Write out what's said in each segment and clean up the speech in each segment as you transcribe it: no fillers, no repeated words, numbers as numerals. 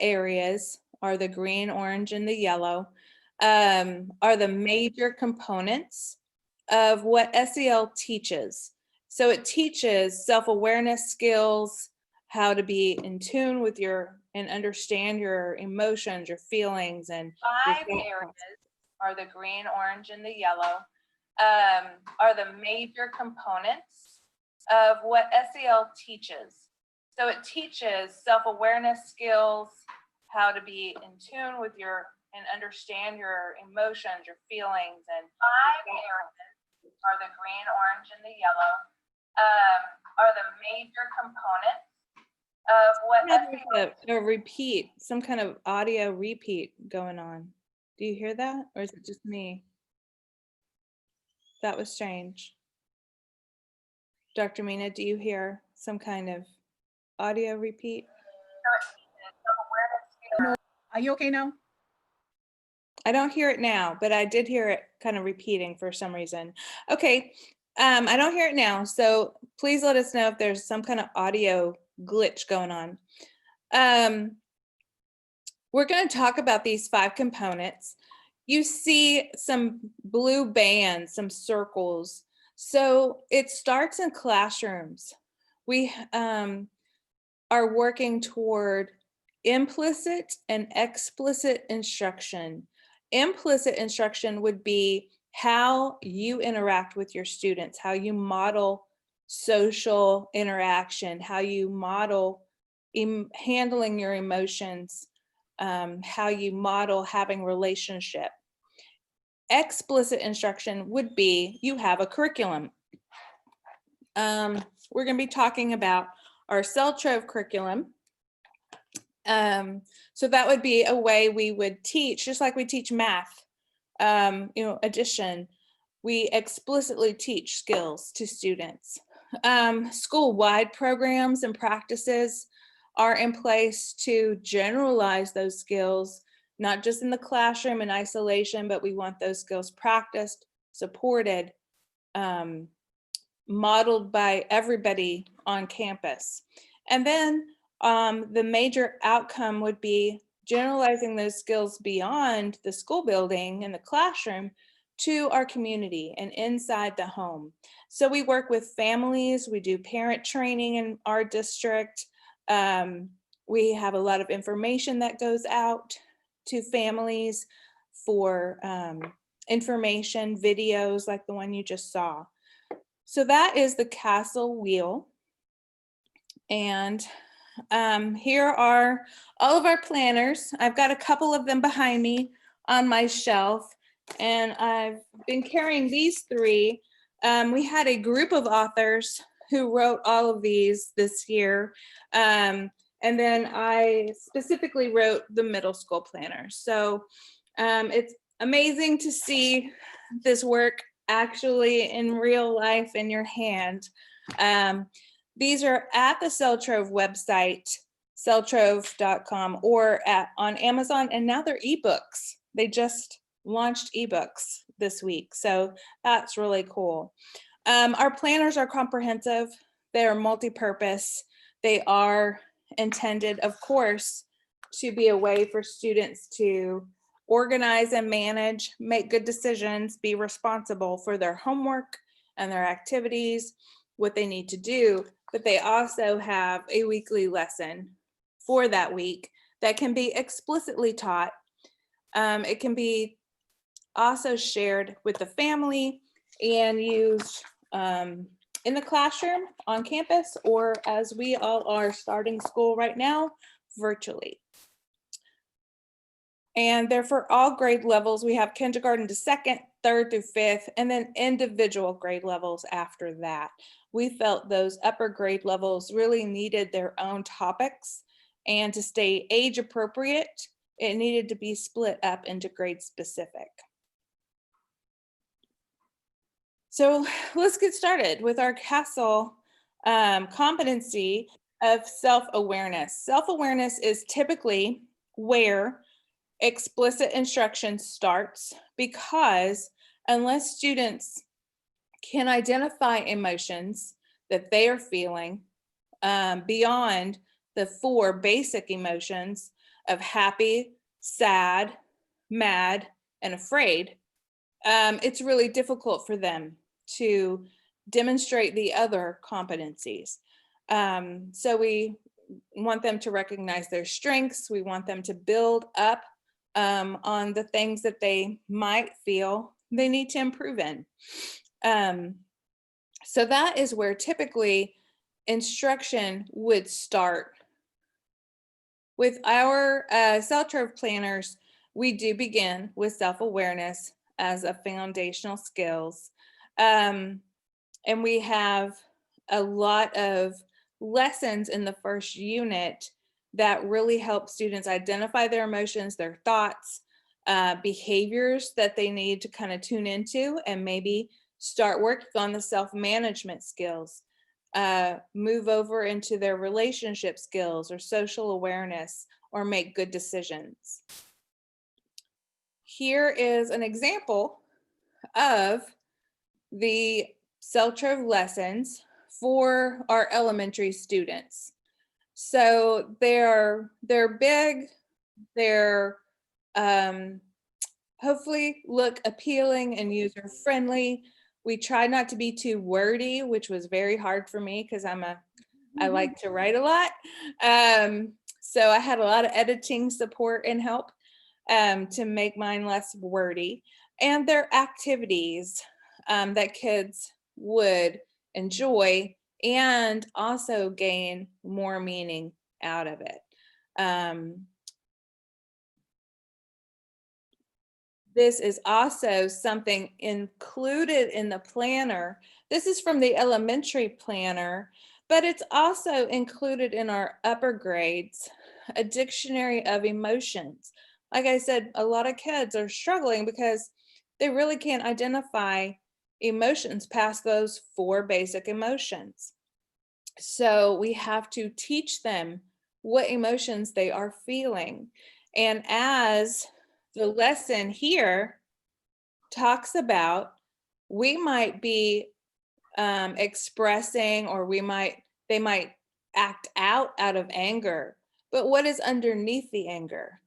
areas are the green, orange, and the yellow, are the major components of what SEL teaches. So it teaches self-awareness skills, how to be in tune with and understand your emotions, your feelings, and five areas are the green, orange, and the yellow, are the major components of what SEL teaches. So it teaches self-awareness skills, how to be in tune with and understand your emotions, your feelings, and five areas are the green, orange, and the yellow, are the major components of what a repeat, some kind of audio repeat going on. Do you hear that, or is it just me? That was strange. Dr. Mina, do you hear some kind of audio repeat? Are you okay now? I don't hear it now, but I did hear it kind of repeating for some reason. Okay, I don't hear it now, so please let us know if there's some kind of audio glitch going on. We're going to talk about these 5 components. You see some blue bands, some circles. So it starts in classrooms. We are working toward implicit and explicit instruction. Implicit instruction would be how you interact with your students, how you model social interaction, how you model handling your emotions, how you model having relationship. Explicit instruction would be you have a curriculum. We're going to be talking about our CEL Trove curriculum. So that would be a way we would teach, just like we teach math, addition. We explicitly teach skills to students. School-wide programs and practices are in place to generalize those skills, not just in the classroom in isolation, but we want those skills practiced, supported, modeled by everybody on campus. And then the major outcome would be generalizing those skills beyond the school building and the classroom to our community and inside the home. So we work with families, we do parent training in our district. We have a lot of information that goes out to families for information, videos like the one you just saw. So that is the Castle wheel. And here are all of our planners. I've got a couple of them behind me on my shelf, and I've been carrying these 3. We had a group of authors who wrote all of these this year. And then I specifically wrote the middle school planner. So it's amazing to see this work actually in real life in your hand. These are at the CEL Trove website, celtrove.com, or on Amazon, and now they're ebooks. They just launched ebooks this week, so that's really cool. Our planners are comprehensive. They are multi-purpose. They are intended, of course, to be a way for students to organize and manage, make good decisions, be responsible for their homework and their activities, what they need to do, but they also have a weekly lesson for that week that can be explicitly taught. It can be also shared with the family and used in the classroom, on campus, or as we all are starting school right now, virtually. And they're for all grade levels. We have kindergarten to 2nd, 3rd through 5th, and then individual grade levels after that. We felt those upper grade levels really needed their own topics, and to stay age appropriate, it needed to be split up into grade specific. So let's get started with our Castle competency of self-awareness. Self-awareness is typically where explicit instruction starts, because unless students can identify emotions that they are feeling beyond the 4 basic emotions, of happy, sad, mad, and afraid, it's really difficult for them to demonstrate the other competencies. So we want them to recognize their strengths. We want them to build up on the things that they might feel they need to improve in. So that is where typically instruction would start. With our Self-Trove planners, we do begin with self-awareness as a foundational skills. And we have a lot of lessons in the first unit that really help students identify their emotions, their thoughts, behaviors that they need to kind of tune into and maybe start working on the self-management skills, move over into their relationship skills or social awareness, or make good decisions. Here is an example of the Self-Trove lessons for our elementary students. So they're big, they're hopefully look appealing and user friendly. We try not to be too wordy, which was very hard for me because I like to write a lot. So I had a lot of editing support and help to make mine less wordy. And they're activities that kids would enjoy and also gain more meaning out of it. This is also something included in the planner. This is from the elementary planner, but it's also included in our upper grades, a dictionary of emotions. Like I said, a lot of kids are struggling because they really can't identify emotions past those 4 basic emotions. So we have to teach them what emotions they are feeling. And as the lesson here talks about, we might be expressing, or they might act out of anger, but what is underneath the anger?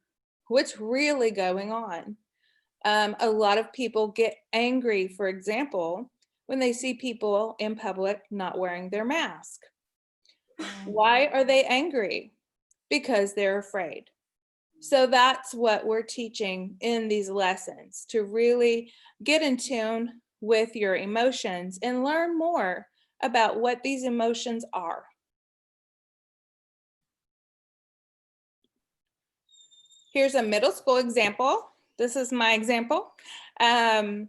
What's really going on? A lot of people get angry, for example, when they see people in public not wearing their mask. Why are they angry? Because they're afraid. So that's what we're teaching in these lessons, to really get in tune with your emotions and learn more about what these emotions are. Here's a middle school example. This is my example. And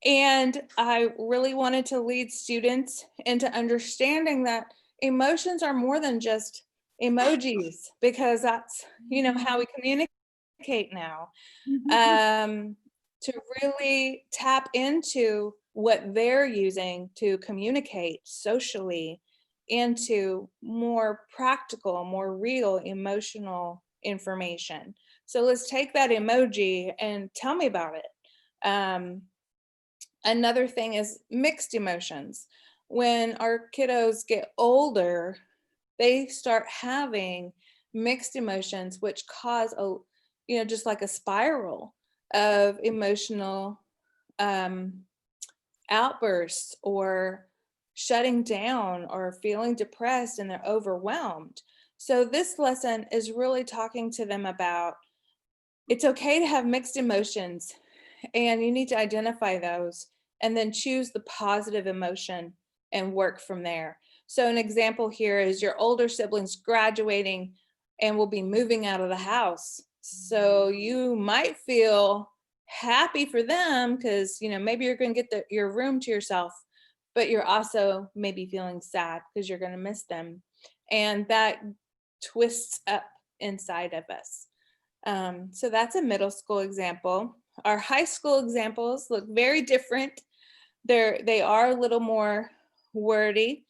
I really wanted to lead students into understanding that emotions are more than just emojis, because that's, how we communicate now. To really tap into what they're using to communicate socially into more practical, more real emotional information. So let's take that emoji and tell me about it. Another thing is mixed emotions. When our kiddos get older, they start having mixed emotions, which cause just like a spiral of emotional outbursts, or shutting down, or feeling depressed, and they're overwhelmed. So this lesson is really talking to them about, it's okay to have mixed emotions, and you need to identify those and then choose the positive emotion and work from there. So an example here is your older siblings graduating and will be moving out of the house. So you might feel happy for them because maybe you're going to get your room to yourself, but you're also maybe feeling sad because you're going to miss them. And that twists up inside of us. So that's a middle school example. Our high school examples look very different. They are a little more wordy,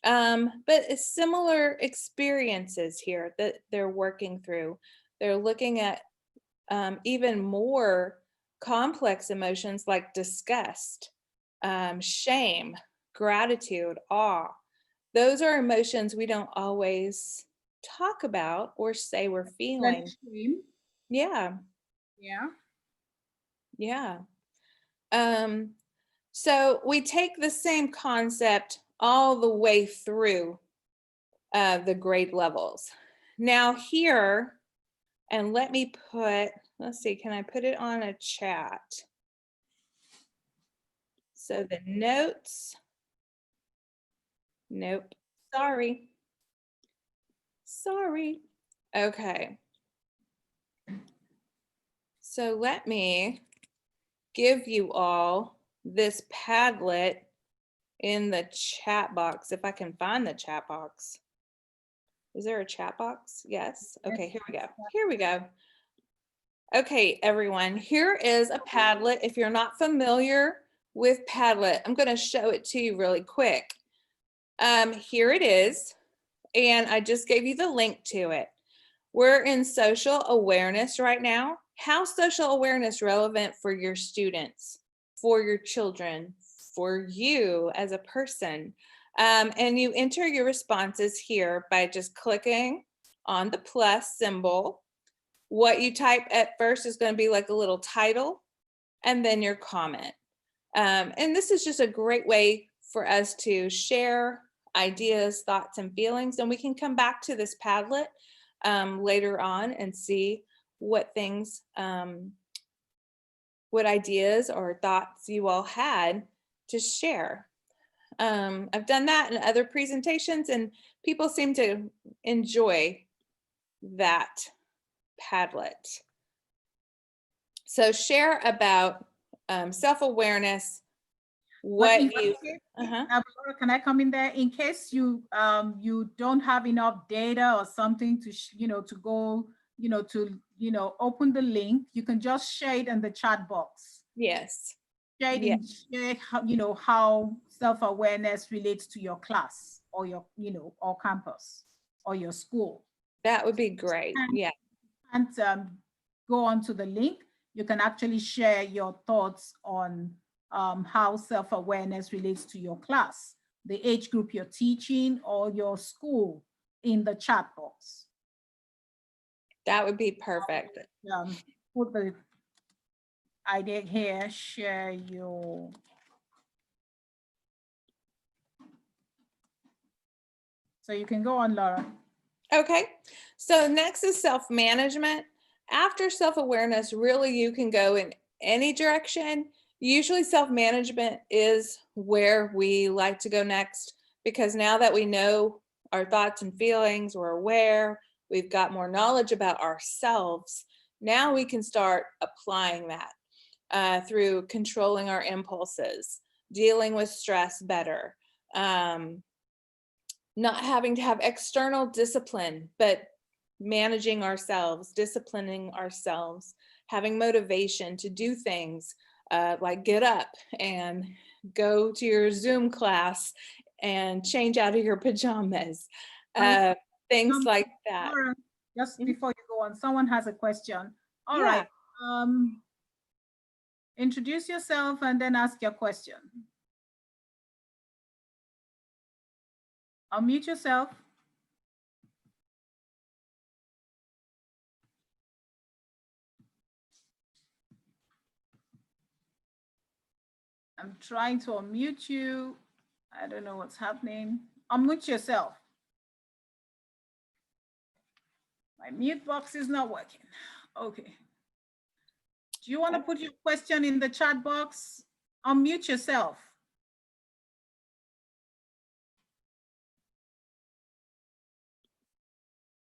but it's similar experiences here that they're working through. They're looking at even more complex emotions like disgust, shame, gratitude, awe. Those are emotions we don't always talk about or say we're Then feeling. shame. Yeah, Yeah. yeah. So we take the same concept all the way through the grade levels. Now here, and let me put, let's see, can I put it on a chat? So the notes, nope, sorry. Sorry. Okay. So let me give you all this Padlet in the chat box, if I can find the chat box. Is there a chat box? Yes. Okay, here we go. Here we go. Okay, everyone, here is a Padlet. If you're not familiar with Padlet, I'm going to show it to you really quick. Here it is, and I just gave you the link to it. We're in social awareness right now. How's social awareness relevant for your students, for your children, for you as a person? And you enter your responses here by just clicking on the plus symbol. What you type at first is going to be like a little title and then your comment. And this is just a great way for us to share ideas, thoughts, and feelings. And we can come back to this Padlet later on and see what things, what ideas or thoughts you all had to share. I've done that in other presentations and people seem to enjoy that Padlet. So share about self-awareness, what you, Laura, can I come in there in case you you don't have enough data or something to to go to open the link? You can just share it in the chat box. yes. Share it in, share how how self-awareness relates to your class or your or campus or your school. That would be great. Yeah. And go on to the link. You can actually share your thoughts on how self-awareness relates to your class, the age group you're teaching, or your school in the chat box. That would be perfect. Put the idea here, share your. So you can go on, Laura. Okay, so next is self-management. After self-awareness, really you can go in any direction. Usually self-management is where we like to go next because now that we know our thoughts and feelings, we're aware, we've got more knowledge about ourselves, now we can start applying that through controlling our impulses, dealing with stress better, not having to have external discipline, but managing ourselves, disciplining ourselves, having motivation to do things like get up and go to your Zoom class and change out of your pajamas, things like that. Laura, just before you go on, someone has a question. All Yeah. right. Introduce yourself and then ask your question. Unmute yourself. I'm trying to unmute you. I don't know what's happening. Unmute yourself. My mute box is not working. Okay. Do you want to put your question in the chat box? Unmute yourself.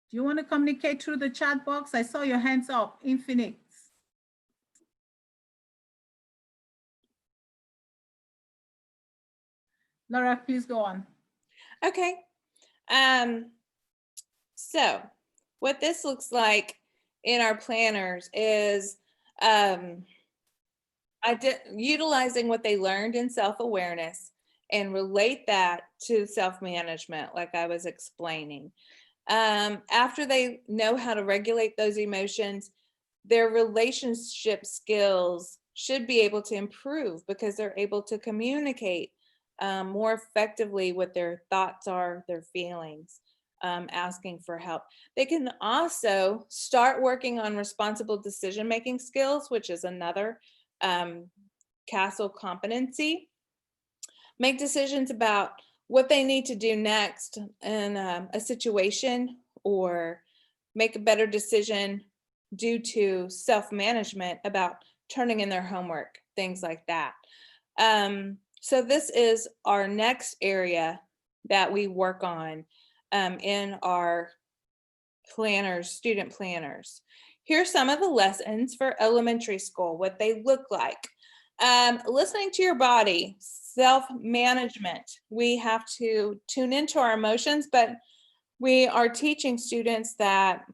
Do you want to communicate through the chat box? I saw your hands up, Infinix. Laura, please go on. Okay. So what this looks like in our planners is utilizing what they learned in self-awareness and relate that to self-management, like I was explaining. After they know how to regulate those emotions, their relationship skills should be able to improve because they're able to communicate more effectively what their thoughts are, their feelings. asking for help. They can also start working on responsible decision-making skills, which is another CASEL competency. Make decisions about what they need to do next in a situation, or make a better decision due to self-management about turning in their homework, things like that. So this is our next area that we work on in our planners, student planners. Here's some of the lessons for elementary school, what they look like. Listening to your body, self-management. We have to tune into our emotions, but we are teaching students that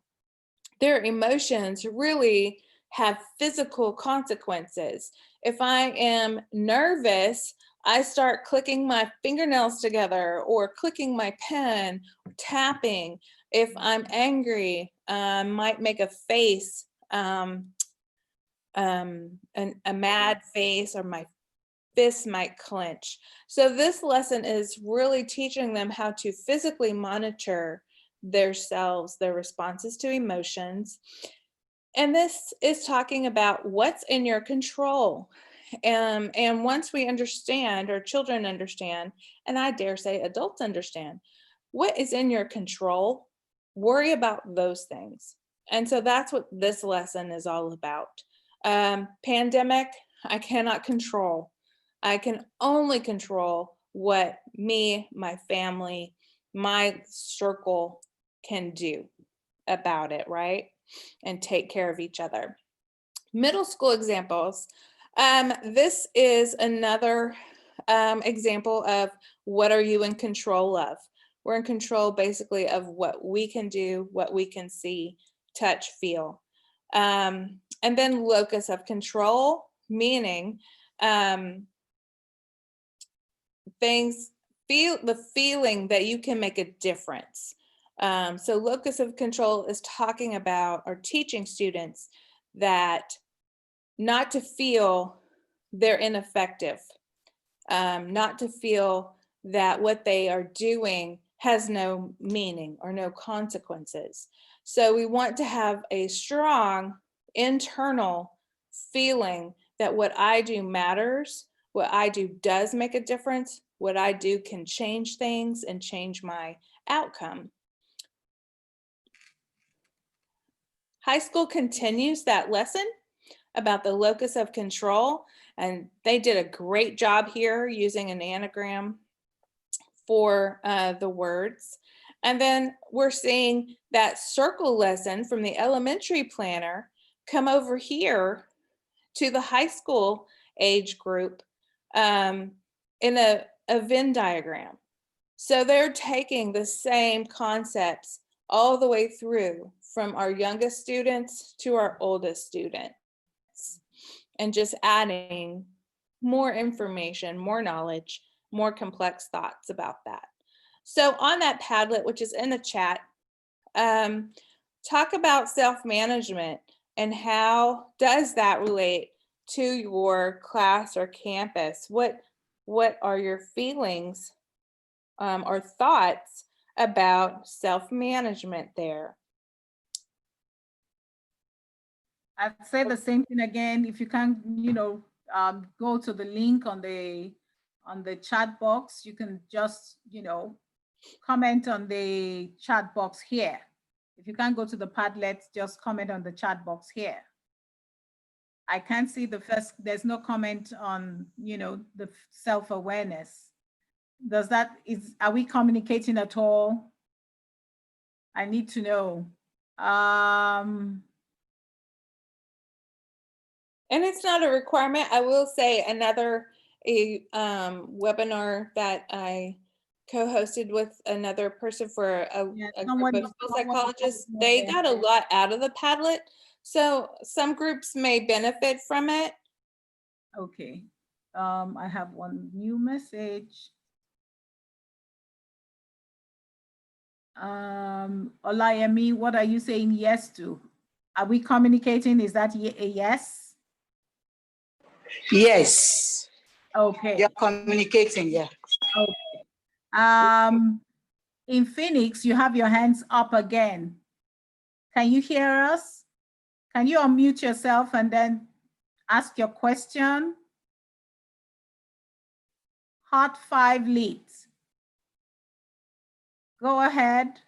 their emotions really have physical consequences. If I am nervous, I start clicking my fingernails together or clicking my pen, tapping. If I'm angry, might make a face, a mad face, or my fist might clench. So this lesson is really teaching them how to physically monitor themselves, their responses to emotions. And this is talking about what's in your control. And once we understand, or children understand, and I dare say adults understand, what is in your control, worry about those things. And so that's what this lesson is all about. Pandemic, I cannot control. I can only control what me, my family, my circle can do about it, right? And take care of each other. Middle school examples. This is another example of what are you in control of? We're in control basically of what we can do, what we can see, touch, feel. And then locus of control, meaning things, the feeling that you can make a difference. So locus of control is talking about, or teaching students that not to feel they're ineffective, not to feel that what they are doing has no meaning or no consequences. So we want to have a strong internal feeling that what I do matters, what I do does make a difference, what I do can change things and change my outcome. High school continues that lesson about the locus of control, and they did a great job here using an anagram for the words. And then we're seeing that circle lesson from the elementary planner come over here to the high school age group in a Venn diagram. So they're taking the same concepts all the way through, from our youngest students to our oldest students, and just adding more information, more knowledge, more complex thoughts about that. So on that Padlet, which is in the chat, talk about self-management and how does that relate to your class or campus? What are your feelings or thoughts about self-management there? I'd say the same thing again. If you can, go to the link on the chat box, you can just, comment on the chat box here. If you can't go to the Padlet, just comment on the chat box here. I can't see there's no comment on, the self-awareness. Are we communicating at all? I need to know. And it's not a requirement. I will say another webinar that I co-hosted with another person for a group of school psychologists. They got a lot out of the Padlet. So some groups may benefit from it. Okay. I have one new message. Olayemi, what are you saying yes to? Are we communicating? Is that a yes? Yes. Okay. You're communicating, yeah. Okay. In Phoenix, you have your hands up again. Can you hear us? Can you unmute yourself and then ask your question? Hot 5 leads. Go ahead.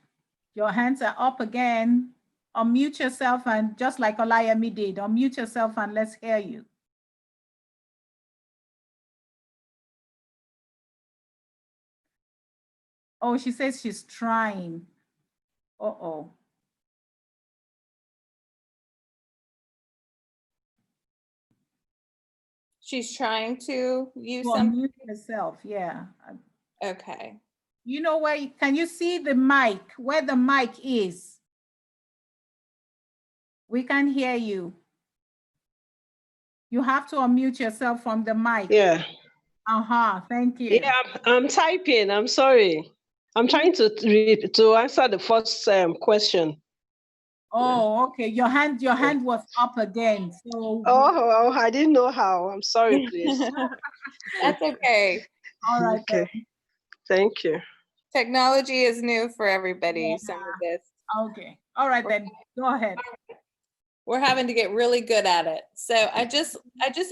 Your hands are up again. Unmute yourself and just like Olayemi did, unmute yourself and let's hear you. Oh, she says she's trying. Uh-oh. She's trying to use To some. unmute yourself, yeah. Okay. You know where, can you see the mic, where the mic is? We can hear you. You have to unmute yourself from the mic. Yeah. Thank you. Yeah, I'm typing. I'm sorry. I'm trying to answer the first question. Oh, okay. Your hand was up again. So Oh, I didn't know how. I'm sorry, please. That's okay. all right. Okay. Thank you. Technology is new for everybody, some of this. Okay. All right then. Go ahead. We're having to get really good at it. So I just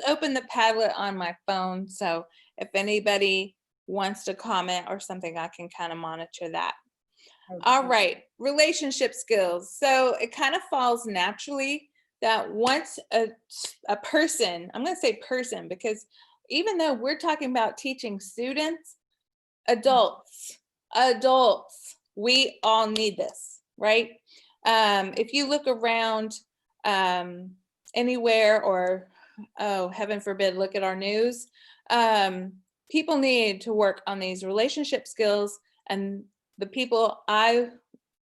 opened the Padlet on my phone. So if anybody wants to comment or something, I can kind of monitor that. Okay. All right, relationship skills. So it kind of falls naturally that once a person, I'm going to say person, because even though we're talking about teaching students, adults, we all need this, right? If you look around anywhere or, oh, heaven forbid, look at our news, people need to work on these relationship skills, and the people I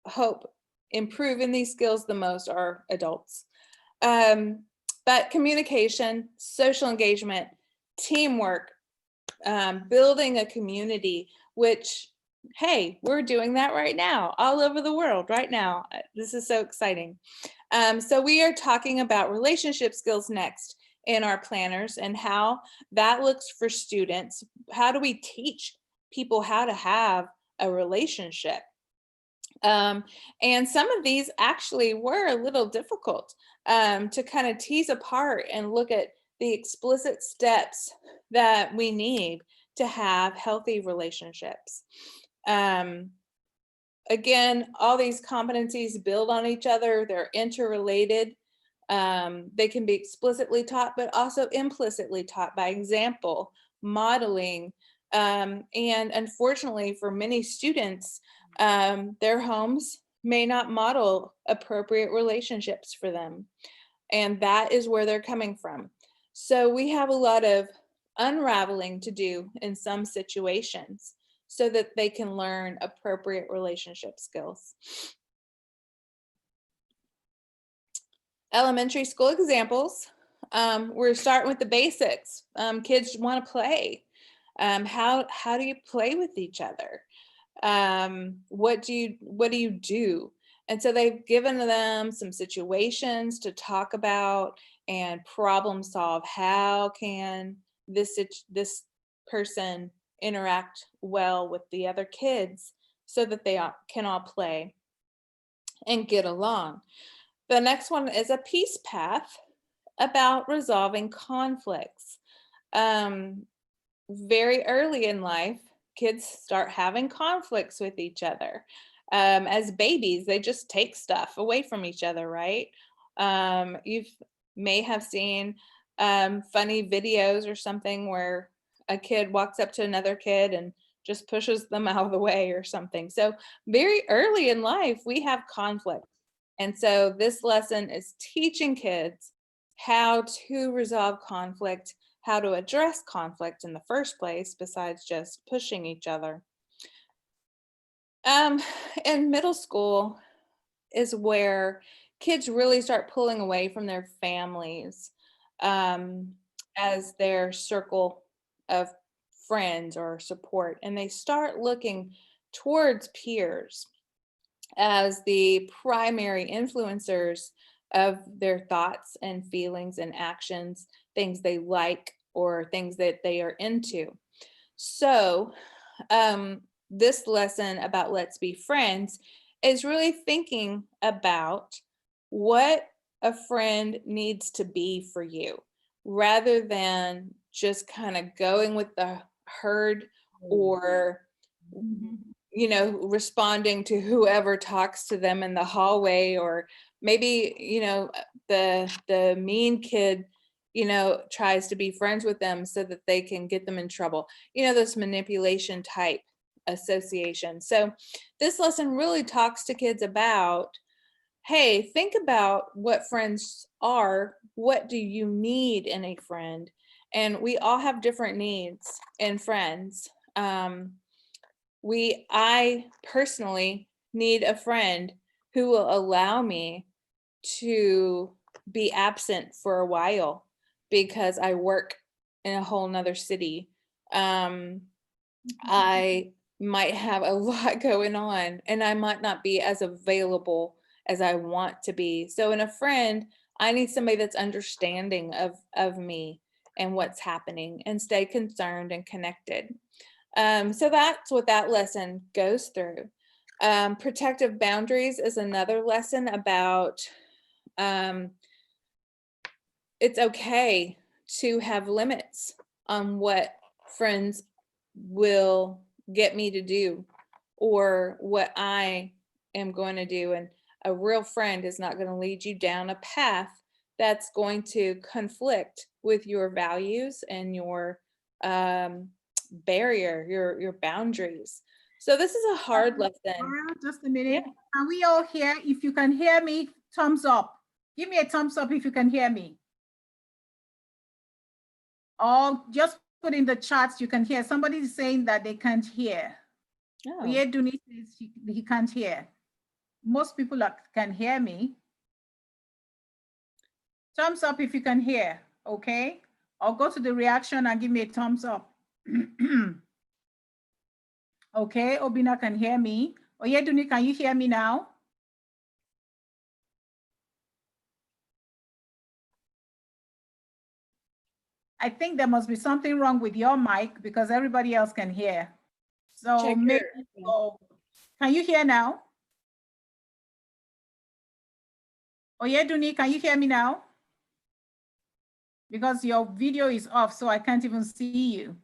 hope improve in these skills the most are adults. But communication, social engagement, teamwork, building a community, which, hey, we're doing that right now, all over the world right now. This is so exciting. So we are talking about relationship skills next in our planners and how that looks for students. How do we teach people how to have a relationship? And some of these actually were a little difficult to kind of tease apart and look at the explicit steps that we need to have healthy relationships. Again, all these competencies build on each other. They're interrelated. They can be explicitly taught, but also implicitly taught by example, modeling. And unfortunately for many students, their homes may not model appropriate relationships for them. And that is where they're coming from. So we have a lot of unraveling to do in some situations so that they can learn appropriate relationship skills. Elementary school examples. We're starting with the basics. Kids want to play. How do you play with each other? What do you do? And so they've given them some situations to talk about and problem solve. How can this person interact well with the other kids so that they can all play and get along? The next one is a peace path about resolving conflicts. Very early in life, kids start having conflicts with each other. As babies, they just take stuff away from each other, right? You may have seen funny videos or something where a kid walks up to another kid and just pushes them out of the way or something. So very early in life, we have conflict. And so this lesson is teaching kids how to resolve conflict, how to address conflict in the first place, besides just pushing each other. In middle school is where kids really start pulling away from their families as their circle of friends or support, and they start looking towards peers as the primary influencers of their thoughts and feelings and actions, things they like or things that they are into. So this lesson about Let's Be Friends is really thinking about what a friend needs to be for you, rather than just kind of going with the herd or, you know, responding to whoever talks to them in the hallway, or maybe, you know, the mean kid, you know, tries to be friends with them so that they can get them in trouble. You know, this manipulation type association. So this lesson really talks to kids about, hey, think about what friends are. What do you need in a friend? And we all have different needs in friends. I personally need a friend who will allow me to be absent for a while because I work in a whole nother city. I might have a lot going on and I might not be as available as I want to be. So in a friend, I need somebody that's understanding of me and what's happening and stay concerned and connected. So that's what that lesson goes through. Protective boundaries is another lesson about it's okay to have limits on what friends will get me to do or what I am going to do. And a real friend is not going to lead you down a path that's going to conflict with your values and your barrier, your boundaries. So this is a hard lesson. Laura, just a minute. Can we all hear? If you can hear me, thumbs up. Give me a thumbs up if you can hear me. Or just put in the chats you can hear. Somebody is saying that they can't hear. Oh. Oyeduni says he can't hear. Most people can hear me. Thumbs up if you can hear, okay? Or go to the reaction and give me a thumbs up. Okay, Obina can hear me. Oyeduni, can you hear me now? I think there must be something wrong with your mic because everybody else can hear. So Check maybe, can you hear now? Oyeduni, can you hear me now? Because your video is off, so I can't even see you.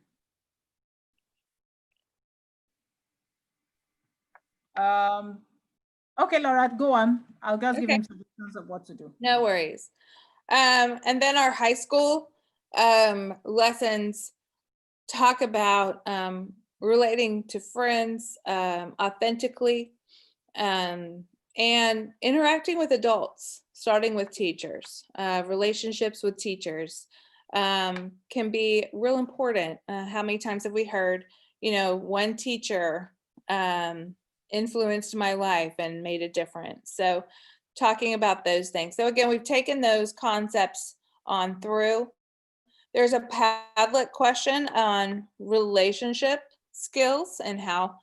Okay, Laura, go on. I'll just give him suggestions of what to do. No worries. And then our high school lessons talk about relating to friends authentically and interacting with adults, starting with teachers. Relationships with teachers can be real important. How many times have we heard, you know, one teacher influenced my life and made a difference? So talking about those things. So again, we've taken those concepts on through. There's a Padlet question on relationship skills and how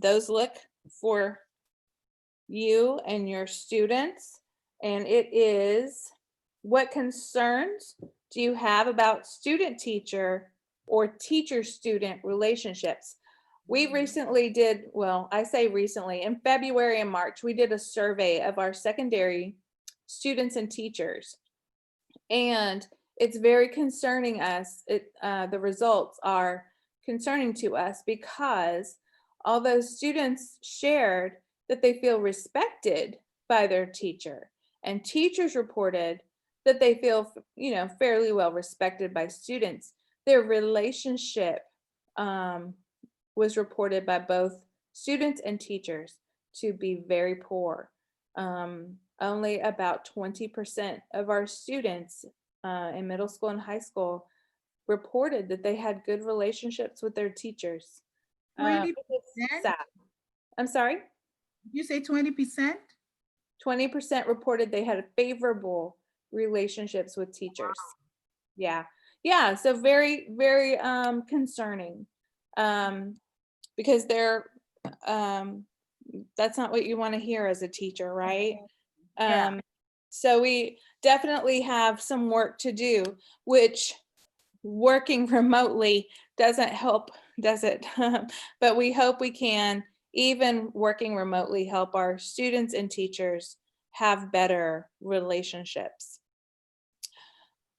those look for you and your students. And it is, what concerns do you have about student-teacher or teacher-student relationships? We recently did, well, I say recently, in February and March, we did a survey of our secondary students and teachers. And it's very concerning us. The results are concerning to us because although students shared that they feel respected by their teacher, and teachers reported that they feel, you know, fairly well respected by students, their relationship was reported by both students and teachers to be very poor. Only about 20% of our students in middle school and high school reported that they had good relationships with their teachers. 20%? Sad. I'm sorry? You say 20%? 20% reported they had favorable relationships with teachers. Yeah. Yeah. So very, very concerning. Because they're that's not what you want to hear as a teacher, right? Yeah. So we definitely have some work to do, which working remotely doesn't help does it? But we hope we can, even working remotely, help our students and teachers have better relationships.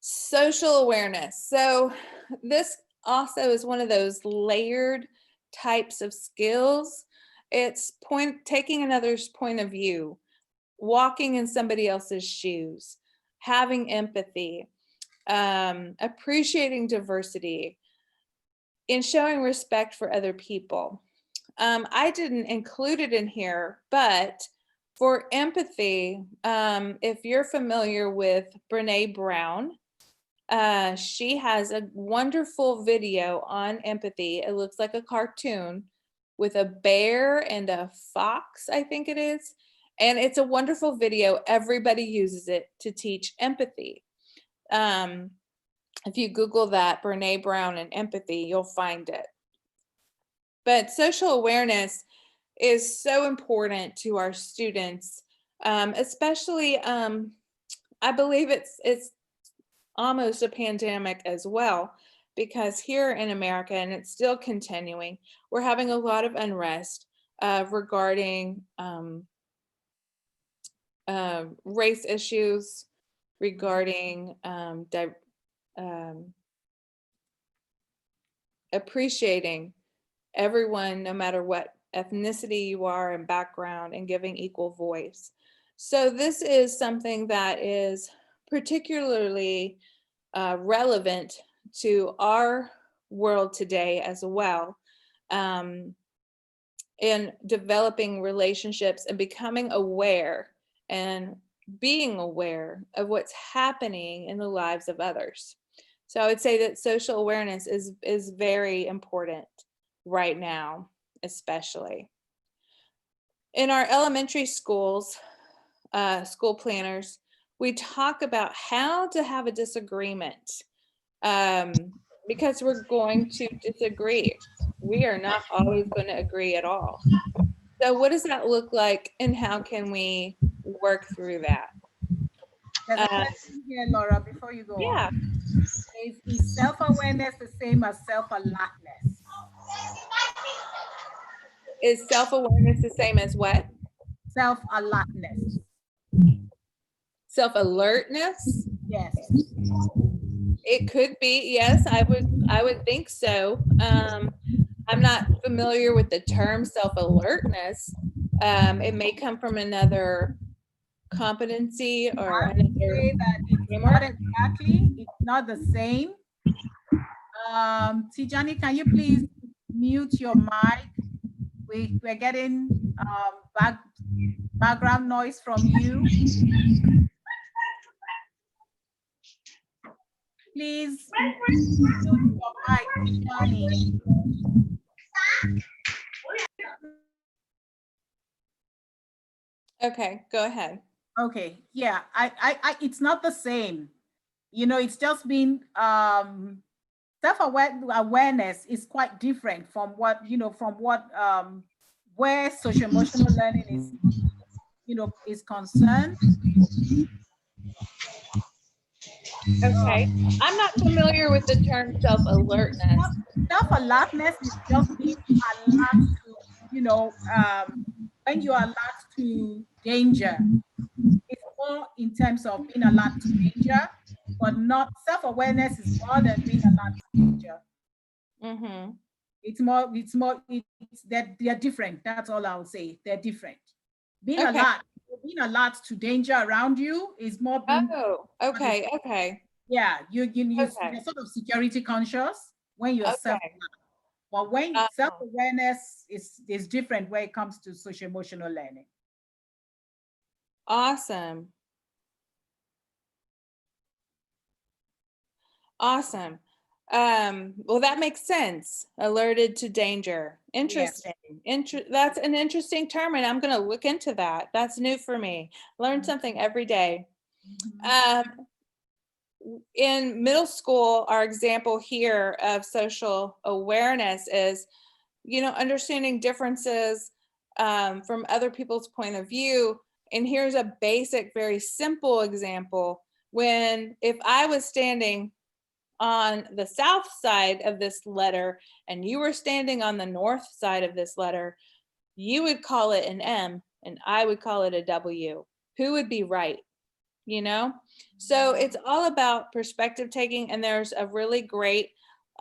Social awareness. So this also is one of those layered types of skills. It's taking another's point of view, walking in somebody else's shoes, having empathy, appreciating diversity, and showing respect for other people. I didn't include it in here, but for empathy, if you're familiar with Brene Brown, she has a wonderful video on empathy. It looks like a cartoon with a bear and a fox, I think it is. And it's a wonderful video. Everybody uses it to teach empathy. If you Google that, Brene Brown and empathy, you'll find it. But social awareness is so important to our students, especially, I believe it's almost a pandemic as well, because here in America, and it's still continuing, we're having a lot of unrest regarding race issues, regarding appreciating everyone, no matter what ethnicity you are and background, and giving equal voice. So this is something that is particularly relevant to our world today as well, in developing relationships and becoming aware and being aware of what's happening in the lives of others. So I would say that social awareness is very important right now, especially. In our elementary schools, school planners, we talk about how to have a disagreement, because we're going to disagree. We are not always going to agree at all. So what does that look like, and how can we work through that? There's a question here, Laura, before you go Yeah. on. Is self-awareness the same as self-alertness? Is self-awareness the same as what? Self-alertness. Self-alertness? Yes. It could be, yes, I would think so. I'm not familiar with the term self-alertness. It may come from another competency or I would another say that it's framework. not exactly, it's not the same. Tijani, can you please mute your mic? We're getting background noise from you. Please mute your mic, Tijani. Okay, go ahead. Okay, yeah, it's not the same. You know, it's just been self-awareness is quite different from what, you know, from what where social emotional learning is, you know, is concerned. Okay, I'm not familiar with the term self-alertness. Self-alertness is just being alert to, you know, when you are alert to danger. It's more in terms of being alert to danger, but not self-awareness is more than being alert to danger. Mm-hmm. It's that they're different. That's all I'll say. They're different. Being alert to danger around you is more being. Oh, okay, okay. Yeah, you're Okay. sort of security conscious when you're self-alert. But when self-awareness is different when it comes to social emotional learning. Awesome. Awesome. Well, that makes sense. Alerted to danger. Interesting. That's an interesting term, and I'm going to look into that. That's new for me. Learn something every day. In middle school, our example here of social awareness is, you know, understanding differences from other people's point of view. And here's a basic, very simple example. If I was standing on the south side of this letter and you were standing on the north side of this letter, you would call it an M and I would call it a W. Who would be right? You know? So it's all about perspective taking, and there's a really great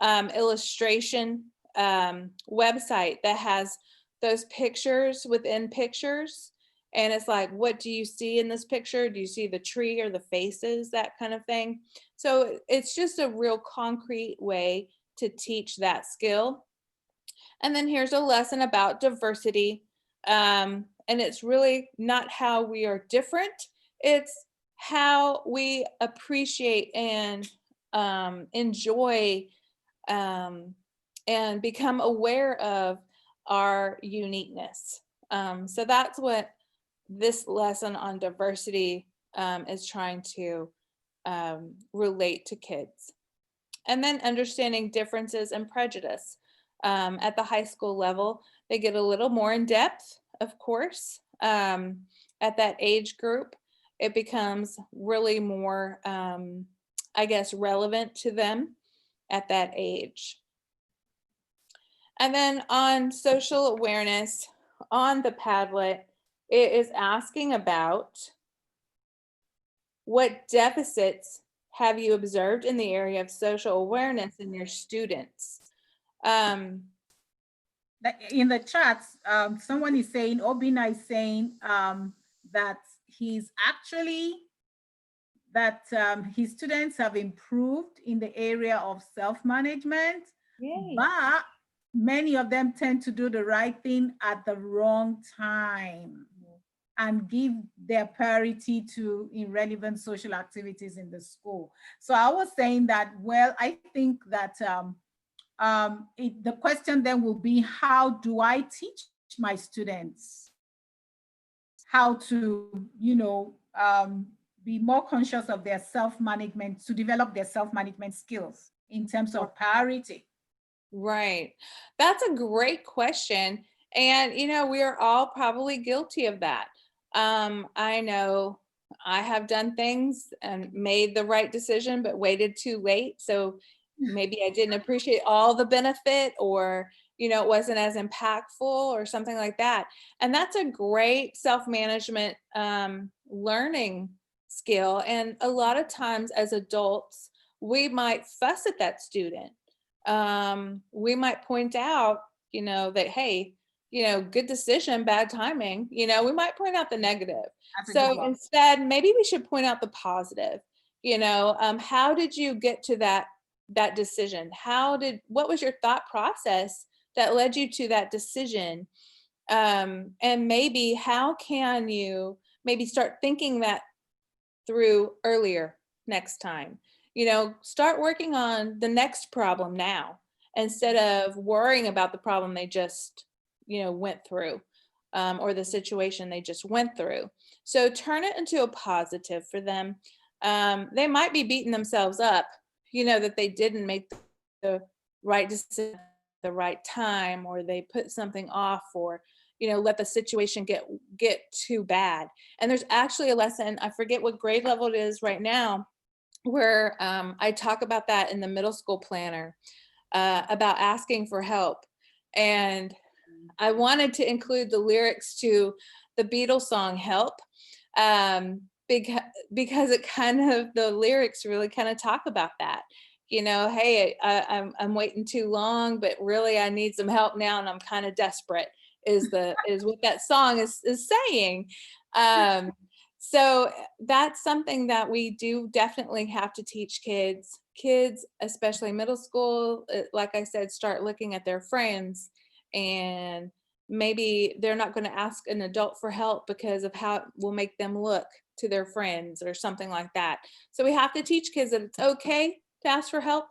illustration website that has those pictures within pictures. And it's like, what do you see in this picture? Do you see the tree or the faces, that kind of thing? So it's just a real concrete way to teach that skill. And then here's a lesson about diversity. And it's really not how we are different, it's how we appreciate and enjoy and become aware of our uniqueness. So that's what this lesson on diversity is trying to relate to kids. And then understanding differences and prejudice. At the high school level, they get a little more in depth, of course. At that age group, it becomes really more, I guess, relevant to them at that age. And then on social awareness, on the Padlet, it is asking about what deficits have you observed in the area of social awareness in your students? In the chats, someone is saying, Obina is saying that he's actually, that his students have improved in the area of self-management, but many of them tend to do the right thing at the wrong time and give their priority to irrelevant social activities in the school. So I was saying that, well, I think that the question then will be, how do I teach my students how to, you know, be more conscious of their self-management, to develop their self-management skills in terms of priority? Right. That's a great question. And, you know, we are all probably guilty of that. I know I have done things and made the right decision, but waited too late. So maybe I didn't appreciate all the benefit, or, you know, it wasn't as impactful or something like that. And that's a great self-management learning skill. And a lot of times as adults, we might fuss at that student. We might point out, you know, that, hey, you know, good decision, bad timing, you know, we might point out the negative. So instead, maybe we should point out the positive. You know, how did you get to that decision? What was your thought process that led you to that decision? And maybe how can you maybe start thinking that through earlier next time? You know, start working on the next problem now instead of worrying about the problem they just, you know, went through, or the situation they just went through. So turn it into a positive for them. They might be beating themselves up, you know, that they didn't make the right decision at the right time, or they put something off, or, you know, let the situation get too bad. And there's actually a lesson, I forget what grade level it is right now, where I talk about that in the middle school planner, about asking for help. And I wanted to include the lyrics to the Beatles song Help, because it kind of, the lyrics really kind of talk about that. You know, hey, I'm waiting too long, but really I need some help now and I'm kind of desperate, is what that song is saying. So that's something that we do definitely have to teach kids, especially middle school. Like I said, start looking at their friends, and maybe they're not going to ask an adult for help because of how it will make them look to their friends or something like that. So we have to teach kids that it's okay to ask for help.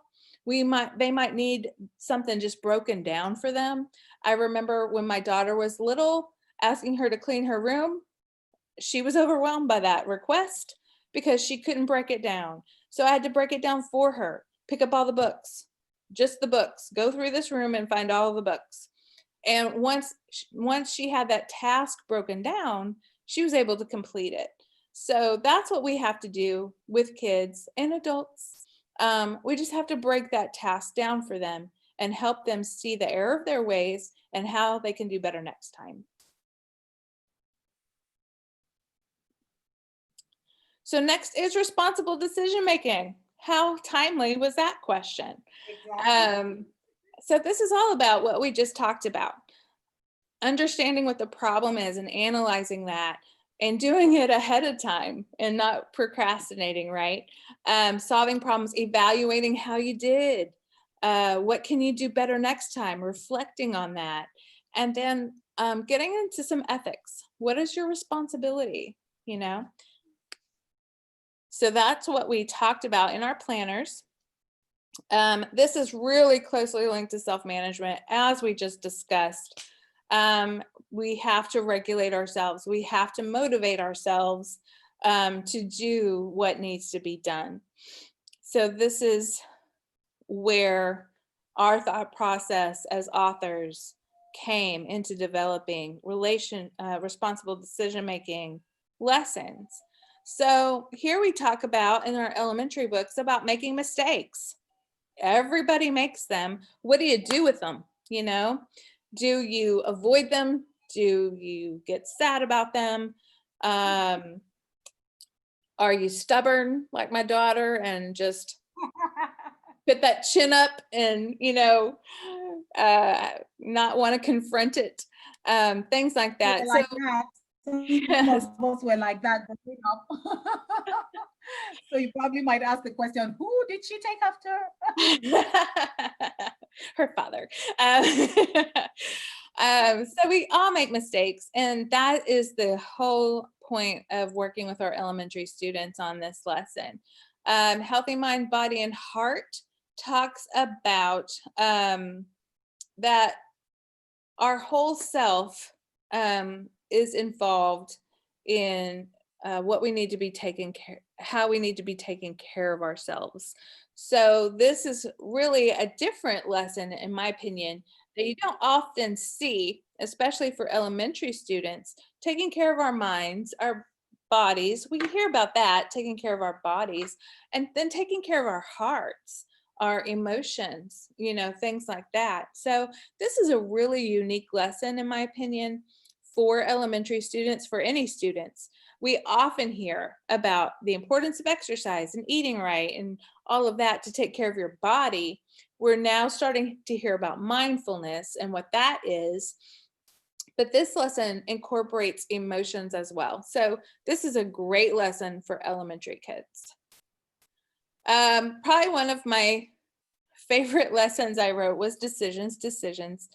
They might need something just broken down for them. I remember when my daughter was little, asking her to clean her room, she was overwhelmed by that request because she couldn't break it down. So I had to break it down for her, pick up all the books, just the books, go through this room and find all the books. And once she had that task broken down, she was able to complete it. So that's what we have to do with kids and adults. We just have to break that task down for them and help them see the error of their ways and how they can do better next time. So next is responsible decision making. How timely was that question? So this is all about what we just talked about. Understanding what the problem is and analyzing that and doing it ahead of time and not procrastinating, right? Solving problems, evaluating how you did. What can you do better next time? Reflecting on that. And then getting into some ethics. What is your responsibility, you know? So that's what we talked about in our planners. This is really closely linked to self-management, as we just discussed. We have to regulate ourselves. We have to motivate ourselves to do what needs to be done. So this is where our thought process as authors came into developing responsible decision-making lessons. So here we talk about in our elementary books about making mistakes. Everybody makes them. What do you do with them? You know, do you avoid them? Do you get sad about them? Are you stubborn like my daughter and just put that chin up and, you know, not want to confront it? Things like that. Like So, that. Some yes. of us were like that growing up. So you probably might ask the question, who did she take after? Her father. So we all make mistakes, and that is the whole point of working with our elementary students on this lesson. Healthy Mind, Body, and Heart talks about that our whole self is involved in what we need to be taking care, how we need to be taking care of ourselves. So this is really a different lesson, in my opinion, that you don't often see, especially for elementary students. Taking care of our minds, our bodies, we hear about that, taking care of our bodies, and then taking care of our hearts, our emotions, you know, things like that. So this is a really unique lesson, in my opinion, for elementary students, for any students. We often hear about the importance of exercise and eating right and all of that to take care of your body. We're now starting to hear about mindfulness and what that is. But this lesson incorporates emotions as well. So this is a great lesson for elementary kids. Probably one of my favorite lessons I wrote was decisions,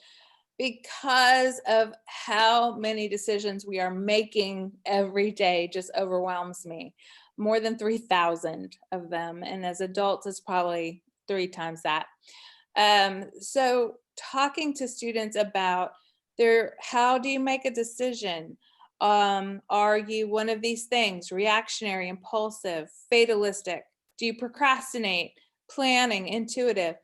because of how many decisions we are making every day just overwhelms me. More than 3,000 of them. And as adults, it's probably 3 times that. So talking to students about how do you make a decision? Are you one of these things, reactionary, impulsive, fatalistic? Do you procrastinate, planning, intuitive?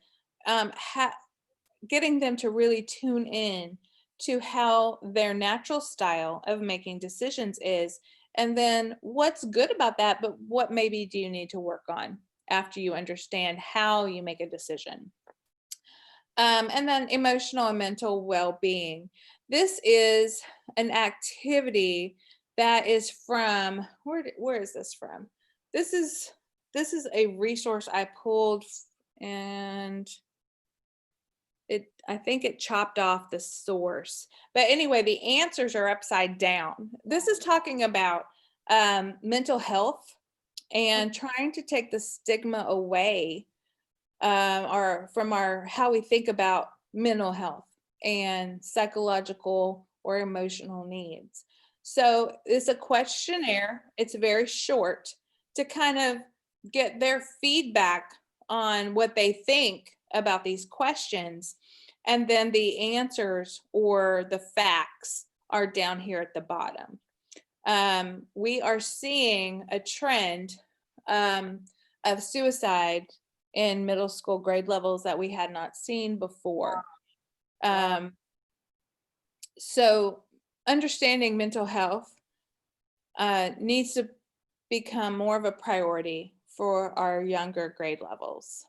Getting them to really tune in to how their natural style of making decisions is, and then what's good about that, but what maybe do you need to work on after you understand how you make a decision. And then emotional and mental well-being. This is an activity that is from, where is this from? This is a resource I pulled, and I think it chopped off the source. But anyway, the answers are upside down. This is talking about mental health and trying to take the stigma away or from how we think about mental health and psychological or emotional needs. So it's a questionnaire. It's very short to kind of get their feedback on what they think about these questions. And then the answers or the facts are down here at the bottom. We are seeing a trend of suicide in middle school grade levels that we had not seen before. So understanding mental health needs to become more of a priority for our younger grade levels.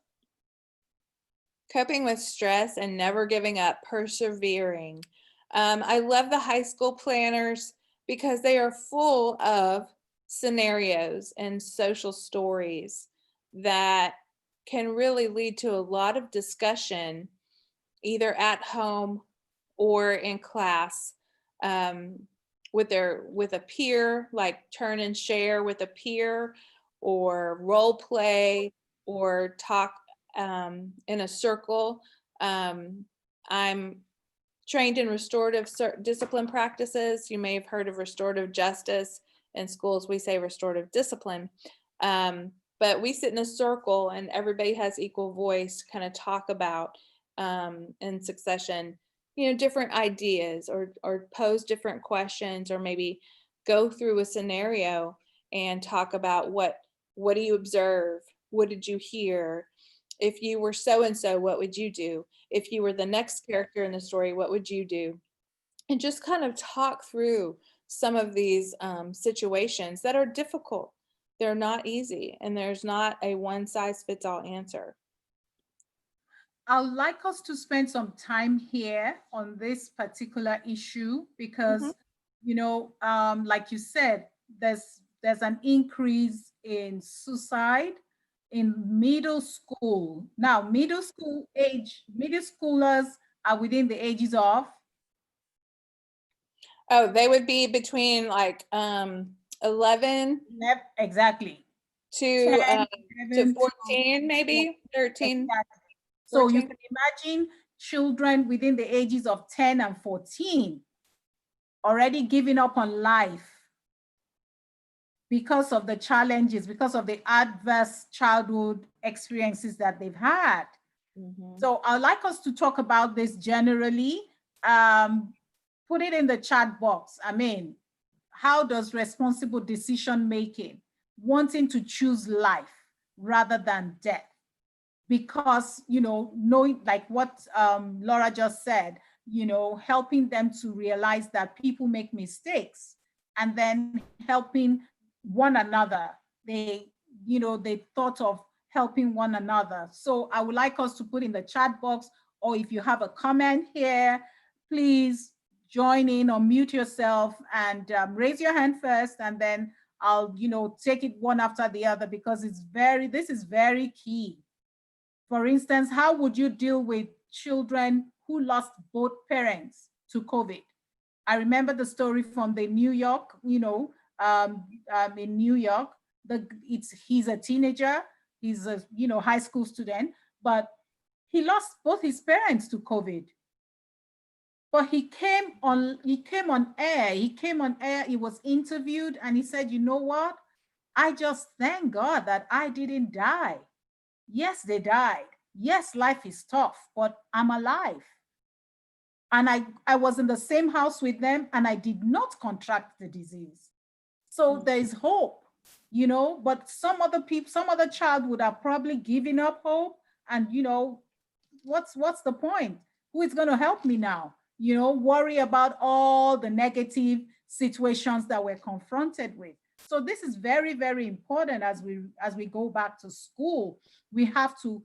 Coping with stress and never giving up, persevering. I love the high school planners because they are full of scenarios and social stories that can really lead to a lot of discussion, either at home or in class, with a peer, like turn and share with a peer, or role play, or talk in a circle. I'm trained in restorative discipline practices. You may have heard of restorative justice. In schools, we say restorative discipline. But we sit in a circle and everybody has equal voice to kind of talk about in succession, different ideas, or pose different questions, or maybe go through a scenario and talk about what do you observe? What did you hear? If you were so-and-so, what would you do? If you were the next character in the story, what would you do? And just kind of talk through some of these situations that are difficult. They're not easy, and there's not a one-size-fits-all answer. I'd like us to spend some time here on this particular issue because, like you said, there's an increase in suicide in middle school. Now, middle schoolers are within the ages of? Oh, they would be between like 11 Yep, exactly. to 10, 11 14, maybe 13. Exactly. So you 14. can imagine children within the ages of 10 and 14 already giving up on life because of the challenges, because of the adverse childhood experiences that they've had. Mhm. So I'd like us to talk about this generally. Put it in the chat box. I mean, how does responsible decision making, wanting to choose life rather than death? Because, knowing, like what Laura just said, helping them to realize that people make mistakes, and then helping one another. They thought of helping one another. So I would like us to put in the chat box, or if you have a comment here, please join in or mute yourself and raise your hand first, and then I'll, take it one after the other, because this is very key. For instance, how would you deal with children who lost both parents to COVID? I remember the story from the New York, in New York. He's a teenager, he's a high school student, but he lost both his parents to COVID. But he came on air. He was interviewed, and he said, "You know what? I just thank God that I didn't die. Yes, they died. Yes, life is tough, but I'm alive. And I was in the same house with them, and I did not contract the disease." So there is hope, but some other child would have probably given up hope. And, what's the point? Who is going to help me now? Worry about all the negative situations that we're confronted with. So this is very, very important as we go back to school. We have to,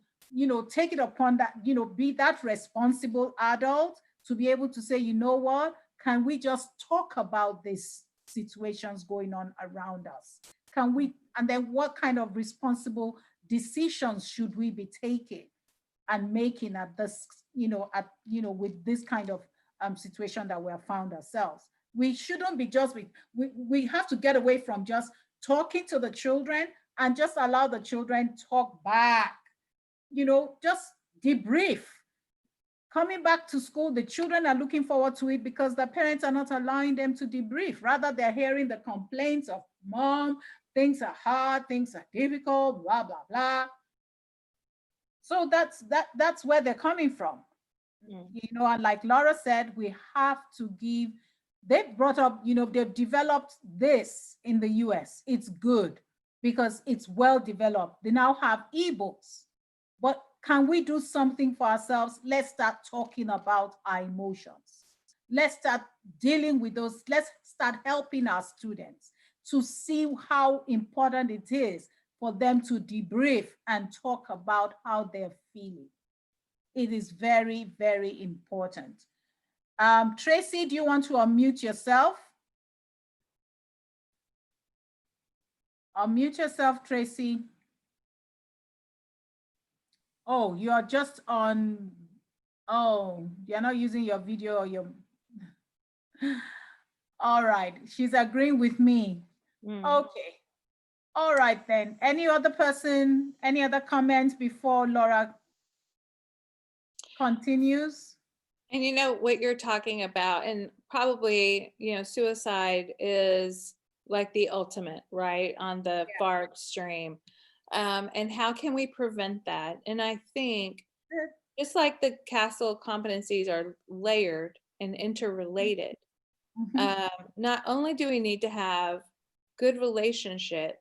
take it upon that, be that responsible adult to be able to say, you know what, can we just talk about these situations going on around us? Can we, and then what kind of responsible decisions should we be taking and making at this, with this kind of situation that we have found ourselves? We shouldn't be just we have to get away from just talking to the children and just allow the children talk back. Just debrief. Coming back to school, the children are looking forward to it because the parents are not allowing them to debrief. Rather, they're hearing the complaints of mom, things are hard, things are difficult, blah, blah, blah. So that's where they're coming from. And like Laura said, we have to give, they've brought up, they've developed this in the US. It's good because it's well developed. They now have ebooks, but can we do something for ourselves? Let's start talking about our emotions. Let's start dealing with those. Let's start helping our students to see how important it is for them to debrief and talk about how they're feeling. It is very, very important. Tracy, do you want to unmute yourself? Unmute yourself, Tracy. Oh, you're just on, oh, you're not using your video or your, all right, she's agreeing with me. Okay, all right then. Any other person, any other comments before Laura continues? And you know what you're talking about, and probably, you know, suicide is like the ultimate, right? On the far extreme. And how can we prevent that? And I think just like the castle competencies are layered and interrelated, not only do we need to have good relationship,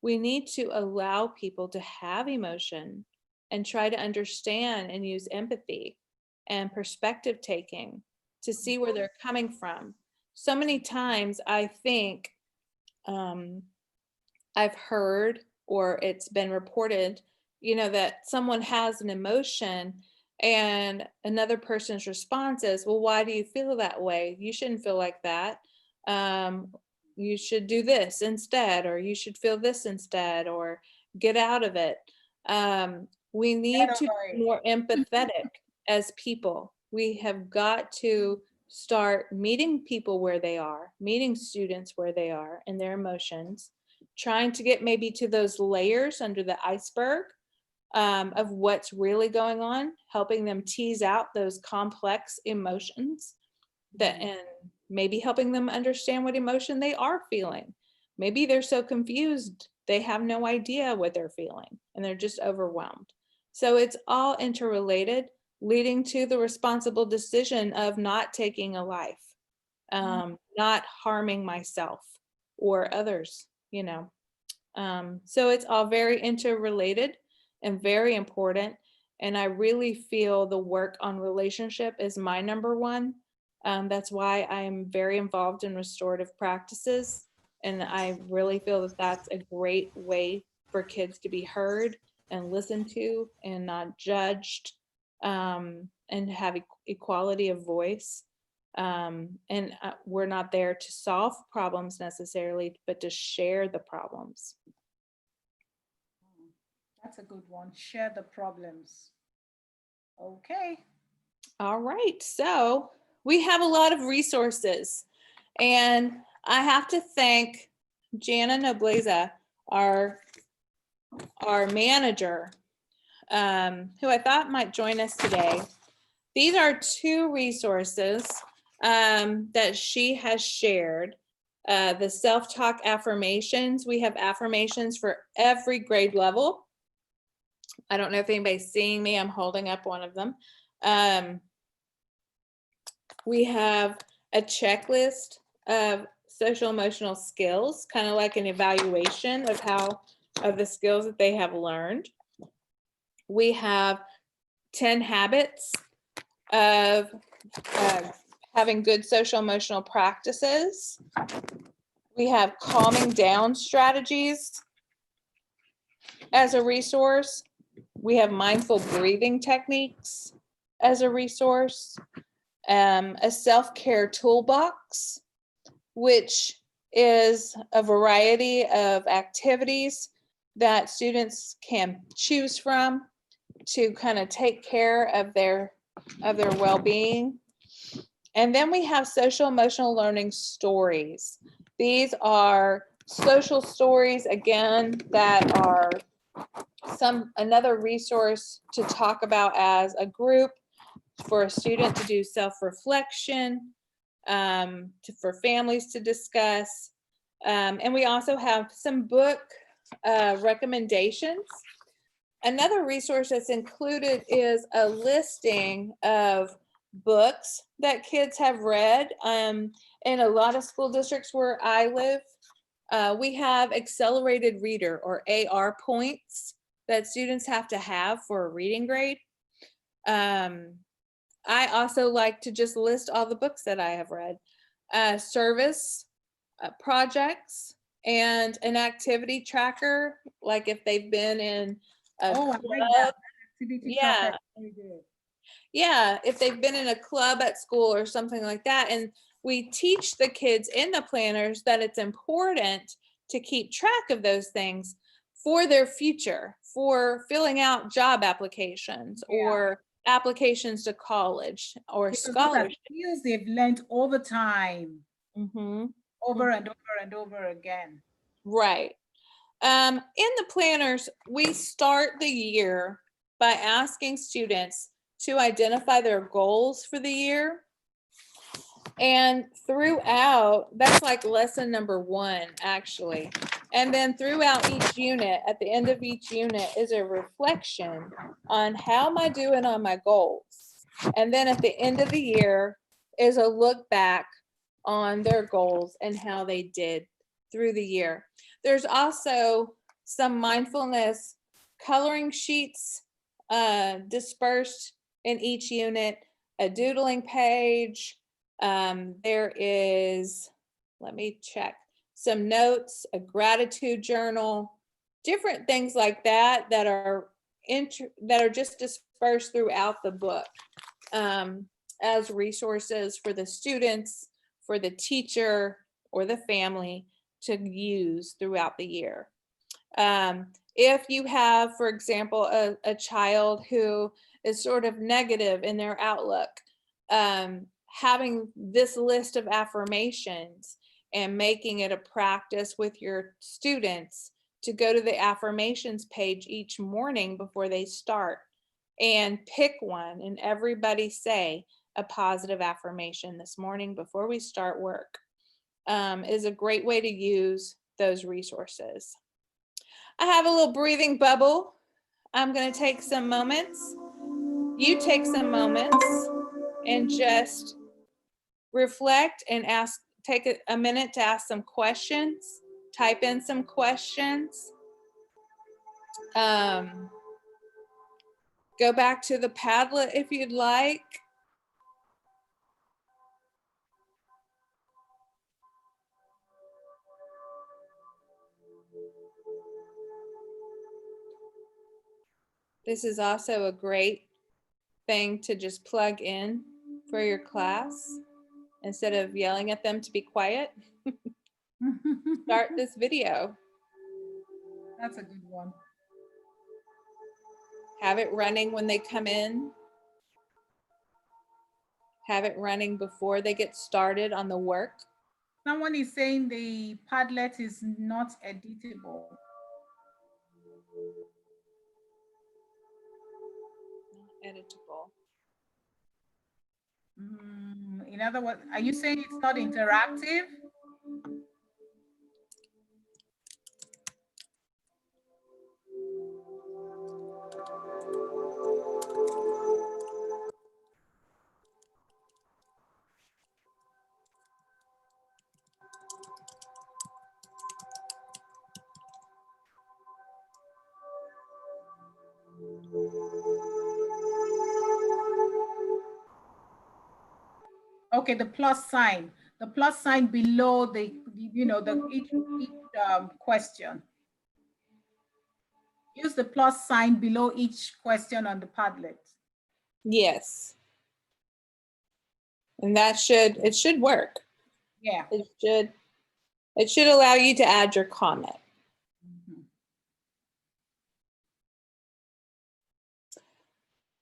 we need to allow people to have emotion and try to understand and use empathy and perspective taking to see where they're coming from. So many times I think I've heard, or it's been reported, you know, that someone has an emotion and another person's response is, well, why do you feel that way? You shouldn't feel like that. You should do this instead, or you should feel this instead, or get out of it. We need to be more empathetic as people. We have got to start meeting people where they are, meeting students where they are and their emotions, trying to get maybe to those layers under the iceberg of what's really going on, helping them tease out those complex emotions that, and maybe helping them understand what emotion they are feeling. Maybe they're so confused, they have no idea what they're feeling and they're just overwhelmed. So it's all interrelated, leading to the responsible decision of not taking a life, not harming myself or others, you know. So it's all very interrelated and very important. And I really feel the work on relationship is my number one. That's why I'm very involved in restorative practices. And I really feel that that's a great way for kids to be heard and listened to and not judged, and have equality of voice. We're not there to solve problems necessarily, but to share the problems. That's a good one. Share the problems. Okay. All right. So we have a lot of resources, and I have to thank Jana Nobleza, our manager, who I thought might join us today. These are two resources that she has shared. The self-talk affirmations. We have affirmations for every grade level. I don't know if anybody's seeing me. I'm holding up one of them. We have a checklist of social emotional skills, kind of like an evaluation of the skills that they have learned. We have 10 habits of having good social emotional practices. We have calming down strategies as a resource. We have mindful breathing techniques as a resource. A self-care toolbox, which is a variety of activities that students can choose from to kind of take care of their well-being. And then we have social emotional learning stories. These are social stories, again, that are another resource to talk about as a group, for a student to do self-reflection, for families to discuss. And we also have some book recommendations. Another resource that's included is a listing of books that kids have read. In a lot of school districts where I live, we have accelerated reader, or AR points, that students have to have for a reading grade. I also like to just list all the books that I have read. Service projects and an activity tracker, like if they've been in a Oh, I club. like that. Activity Yeah. tracker, very good. Yeah, if they've been in a club at school or something like that. And we teach the kids in the planners that it's important to keep track of those things for their future, for filling out job applications Yeah. or applications to college or Because those are scholarship. skills they've learned over time, Mhm. over and over and over again. Right. In the planners, we start the year by asking students to identify their goals for the year. And throughout, that's like lesson number 1, actually. And then throughout each unit, at the end of each unit is a reflection on how am I doing on my goals. And then at the end of the year is a look back on their goals and how they did through the year. There's also some mindfulness coloring sheets dispersed in each unit, a doodling page. There is, let me check, some notes, a gratitude journal, different things like that that are just dispersed throughout the book as resources for the students, for the teacher, or the family to use throughout the year. If you have, for example, a child who is sort of negative in their outlook, having this list of affirmations and making it a practice with your students to go to the affirmations page each morning before they start and pick one and everybody say a positive affirmation this morning before we start work is a great way to use those resources. I have a little breathing bubble. I'm going to take some moments. You take some moments and just reflect and take a minute to ask some questions, type in some questions. Go back to the Padlet if you'd like. This is also a great thing to just plug in for your class. Instead of yelling at them to be quiet, start this video. That's a good one. Have it running when they come in. Have it running before they get started on the work. Someone is saying the Padlet is not editable. Editable. In other words, are you saying it's not interactive? Okay, the plus sign below the, each question. Use the plus sign below each question on the Padlet. Yes. And it should work. Yeah. It should allow you to add your comment.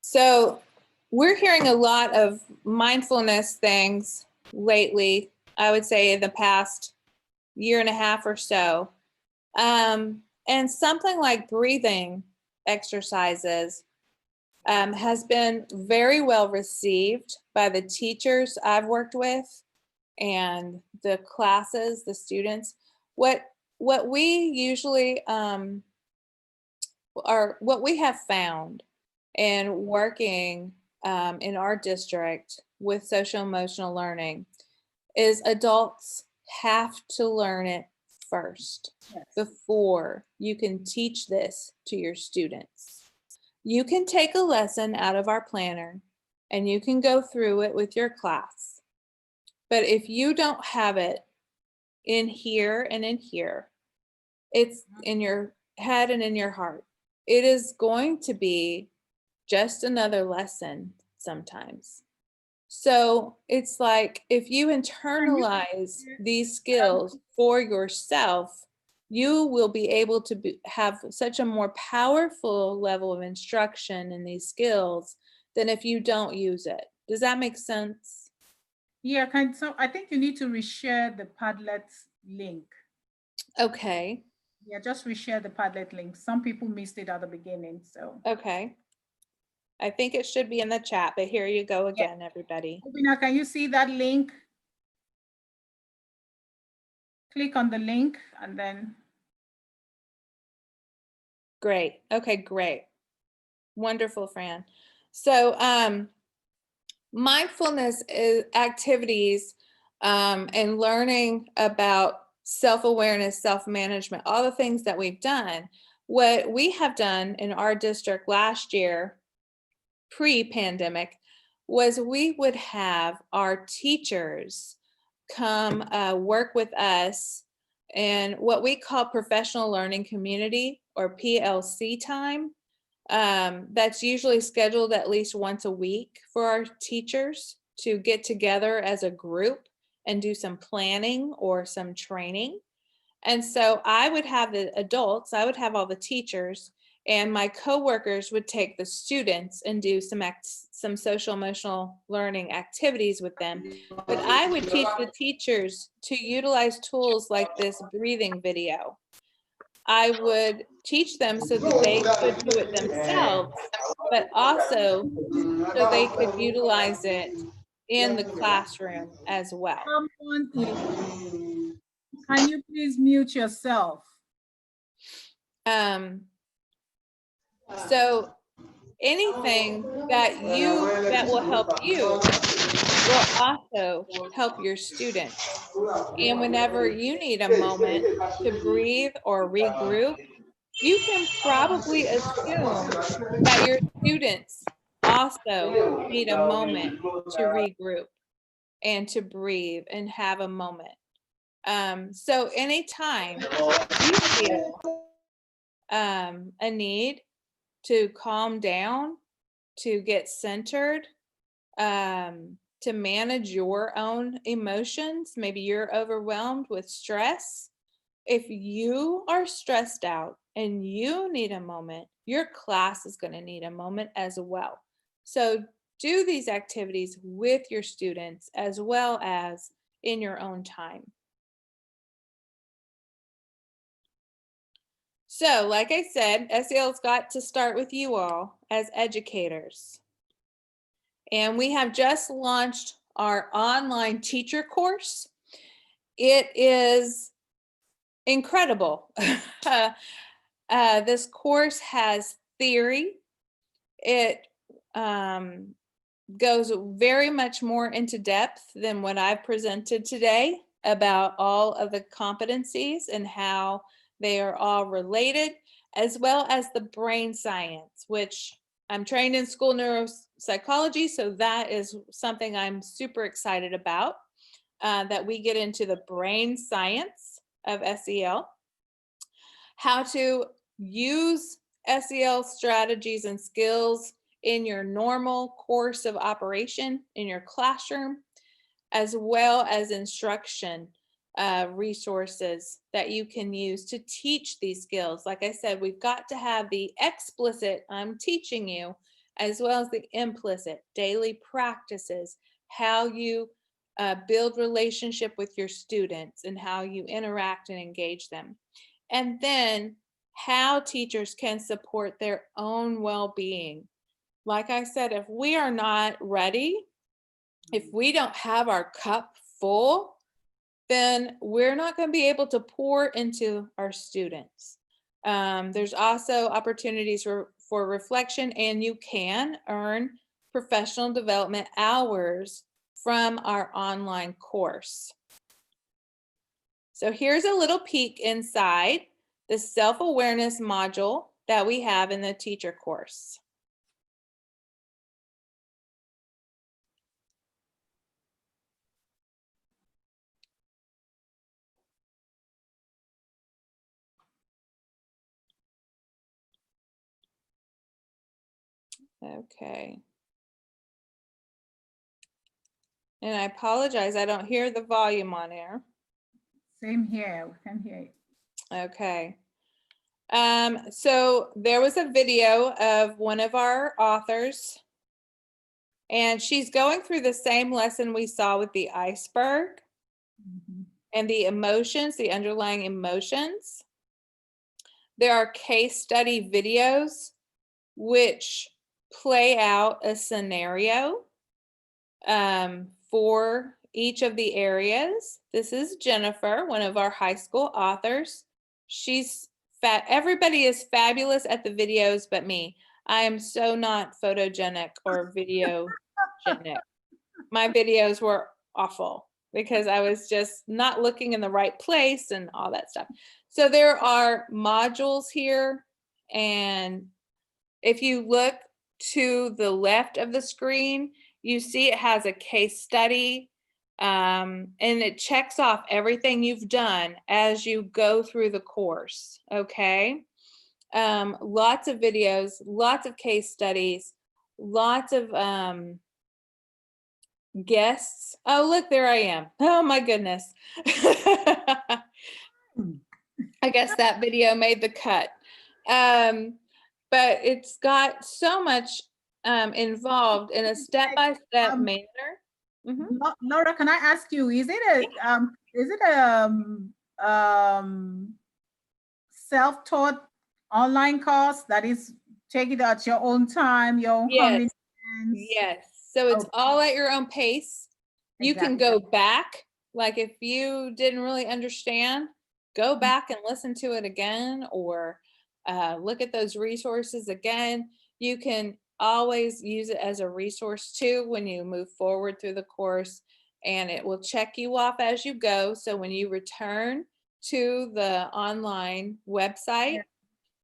So we're hearing a lot of mindfulness things lately, I would say in the past year and a half or so. And something like breathing exercises has been very well received by the teachers I've worked with and the classes, the students. What we usually what we have found in working in our district with social emotional learning is adults have to learn it first. Yes. Before you can teach this to your students. You can take a lesson out of our planner and you can go through it with your class. But if you don't have it in here and in here. It's in your head and in your heart. It is going to be just another lesson sometimes. So it's like if you internalize these skills for yourself, you will be able to have such a more powerful level of instruction in these skills than if you don't use it. Does that make sense? Yeah, so I think you need to reshare the Padlet link. Okay. Yeah, just reshare the Padlet link. Some people missed it at the beginning, so. Okay. I think it should be in the chat, but here you go again, everybody. Obina, can you see that link? Click on the link and then. Great. Okay, great. Wonderful, Fran. So mindfulness activities and learning about self-awareness, self-management, all the things that we've done. What we have done in our district last year, pre-pandemic, was we would have our teachers come work with us in what we call professional learning community, or PLC time. That's usually scheduled at least once a week for our teachers to get together as a group and do some planning or some training. And so I would have the adults, I would have all the teachers, and my coworkers would take the students and do some social emotional learning activities with them. But I would teach the teachers to utilize tools like this breathing video. I would teach them so that they could do it themselves, but also so they could utilize it in the classroom as well. Can you please mute yourself? So anything that will help you will also help your students. And whenever you need a moment to breathe or regroup, you can probably assume that your students also need a moment to regroup and to breathe and have a moment. So anytime you feel a need to calm down, to get centered, to manage your own emotions, maybe you're overwhelmed with stress. If you are stressed out and you need a moment, your class is going to need a moment as well. So do these activities with your students as well as in your own time. So like I said, SEL's got to start with you all as educators. And we have just launched our online teacher course. It is incredible. This course has theory. It goes very much more into depth than what I've presented today about all of the competencies and how they are all related, as well as the brain science, which I'm trained in school neuropsychology, so that is something I'm super excited about, that we get into the brain science of SEL, how to use SEL strategies and skills in your normal course of operation in your classroom, as well as instruction resources that you can use to teach these skills. Like I said, we've got to have the explicit, I'm teaching you, as well as the implicit daily practices, how you build relationship with your students and how you interact and engage them. And then how teachers can support their own well-being. Like I said, if we are not ready, if we don't have our cup full, then we're not going to be able to pour into our students. There's also opportunities for reflection, and you can earn professional development hours from our online course. So here's a little peek inside the self-awareness module that we have in the teacher course. Okay. And I apologize, I don't hear the volume on air. Same here, we can hear it. Okay. So there was a video of one of our authors, and she's going through the same lesson we saw with the iceberg Mhm. and the emotions, the underlying emotions. There are case study videos which play out a scenario for each of the areas. This is Jennifer, one of our high school authors. She's fat. Everybody is fabulous at the videos but me. I am so not photogenic or videogenic. My videos were awful because I was just not looking in the right place and all that stuff. So there are modules here, and if you look to the left of the screen, you see it has a case study, and it checks off everything you've done as you go through the course, okay? Lots of videos, lots of case studies, lots of guests. Oh, look, there I am. Oh my goodness. I guess that video made the cut. But it's got so much involved in a step-by-step Um, manner. Mhm. Laura, can I ask you, is it a self-taught online course that is take it at your own time, your own Yes, convenience? yes. So it's Okay. all at your own pace. You can Exactly. go back, like if you didn't really understand, go back and listen to it again, or look at those resources again. You can always use it as a resource too when you move forward through the course, and it will check you off as you go. So when you return to the online website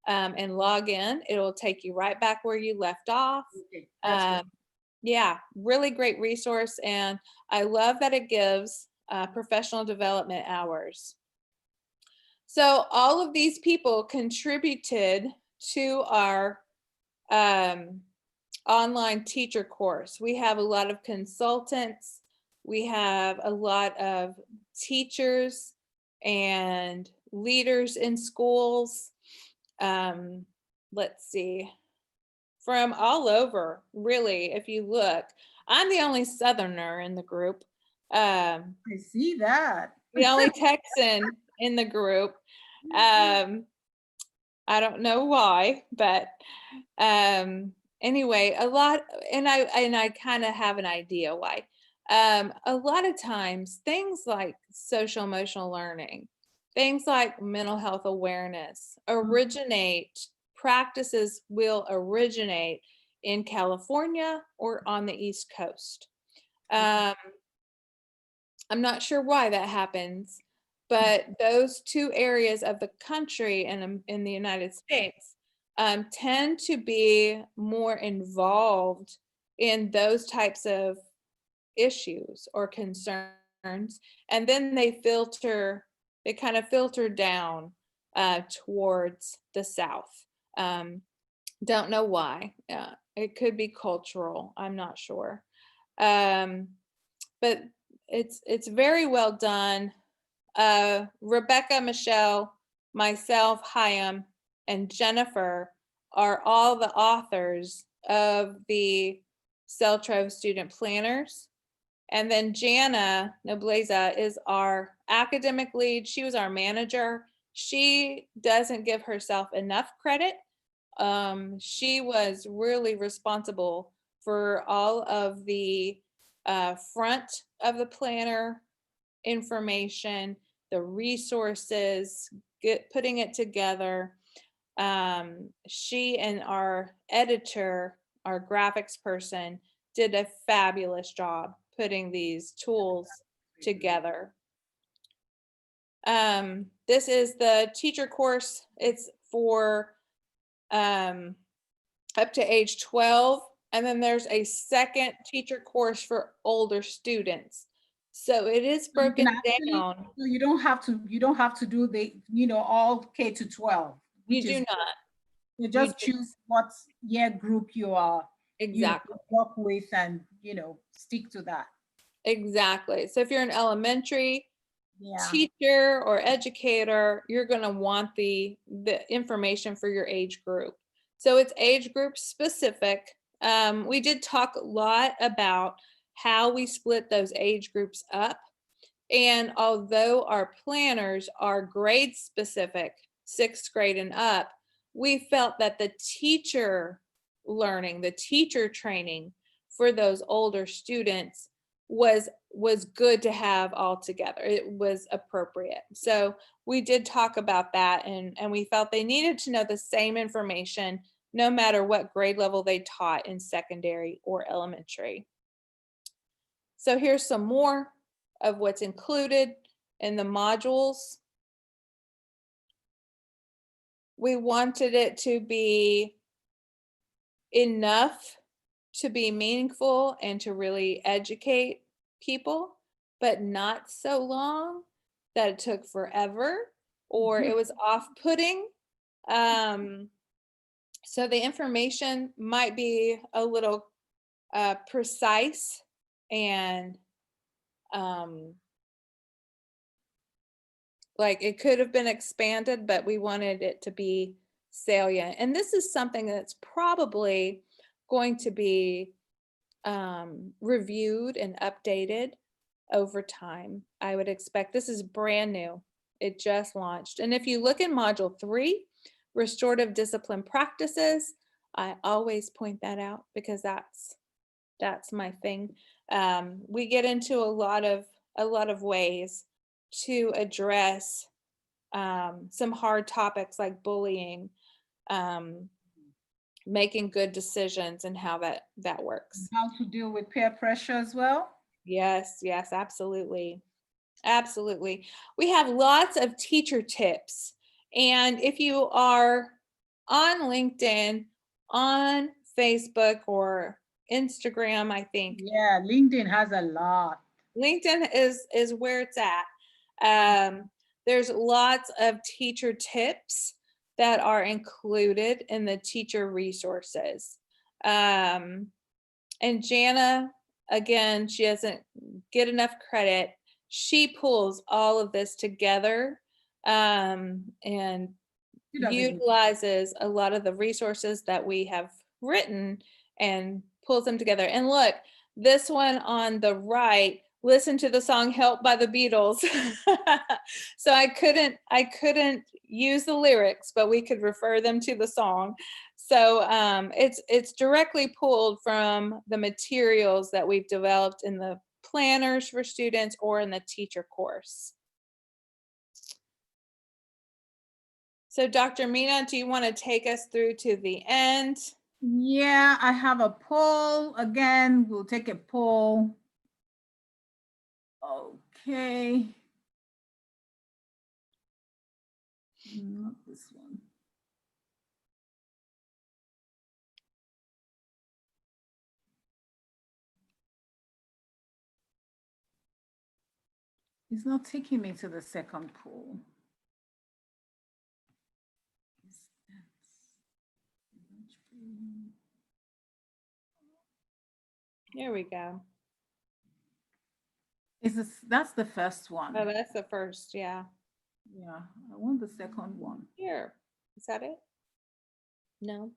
and log in, it will take you right back where you left off. Okay, that's good. Yeah, really great resource. And I love that it gives professional development hours. So all of these people contributed to our online teacher course. We have a lot of consultants. We have a lot of teachers and leaders in schools. Let's see, from all over, really, if you look. I'm the only Southerner in the group. I see that. The only Texan in the group. I don't know why, but anyway, a lot, and I kind of have an idea why. A lot of times, things like social emotional learning, things like mental health awareness practices will originate in California or on the East Coast. I'm not sure why that happens, but those two areas of the country and in the United States tend to be more involved in those types of issues or concerns, and then they kind of filter down towards the South. Don't know why. It could be cultural. I'm not sure. But it's very well done. Rebecca, Michelle, myself, Chaim, and Jennifer are all the authors of the Celtrove student planners. And then Jana Nobleza is our academic lead. She was our manager. She doesn't give herself enough credit. She was really responsible for all of the front of the planner information, the resources, putting it together. She and our editor, our graphics person, did a fabulous job putting these tools together. This is the teacher course. It's for up to age 12. And then there's a second teacher course for older students. So it is So you can broken actually- down. so you don't have to do the, all K to 12. You which do is not. You just do- choose what year group you are Exactly. work with and, stick to that. Exactly. So if you're an elementary Yeah. teacher or educator, you're going to want the information for your age group. So it's age group specific. We did talk a lot about how we split those age groups up. And although our planners are grade specific, 6th grade and up, we felt that the teacher learning, the teacher training for those older students was good to have all together. It was appropriate. So we did talk about that, and we felt they needed to know the same information no matter what grade level they taught in secondary or elementary. So here's some more of what's included in the modules. We wanted it to be enough to be meaningful and to really educate people, but not so long that it took forever or it was off-putting. So the information might be a little precise and like it could have been expanded, but we wanted it to be salient. And this is something that's probably going to be reviewed and updated over time. I would expect this is brand new. It just launched. And if you look in module 3, restorative discipline practices, I always point that out because that's my thing. We get into a lot of ways to address some hard topics like bullying, making good decisions, and how that works. How to deal with peer pressure as well? Yes, absolutely. Absolutely. We have lots of teacher tips. And if you are on LinkedIn, on Facebook, or Instagram, I think Yeah, LinkedIn has a lot. LinkedIn is where it's at. There's lots of teacher tips that are included in the teacher resources. And Jana, again, she doesn't get enough credit. She pulls all of this together and utilizes a lot of the resources that we have written and pulls them together. And look, this one on the right, listen to the song Help by the Beatles. So I couldn't use the lyrics, but we could refer them to the song. So it's directly pulled from the materials that we've developed in the planners for students or in the teacher course. So Dr. Mina, do you want to take us through to the end? Yeah, I have a poll. Again, we'll take a poll. Okay. Not this one. It's not taking me to the second poll. Here we go. That's the first one. Oh, that's the first, yeah. Yeah, I want the second one. Here, is that it? No.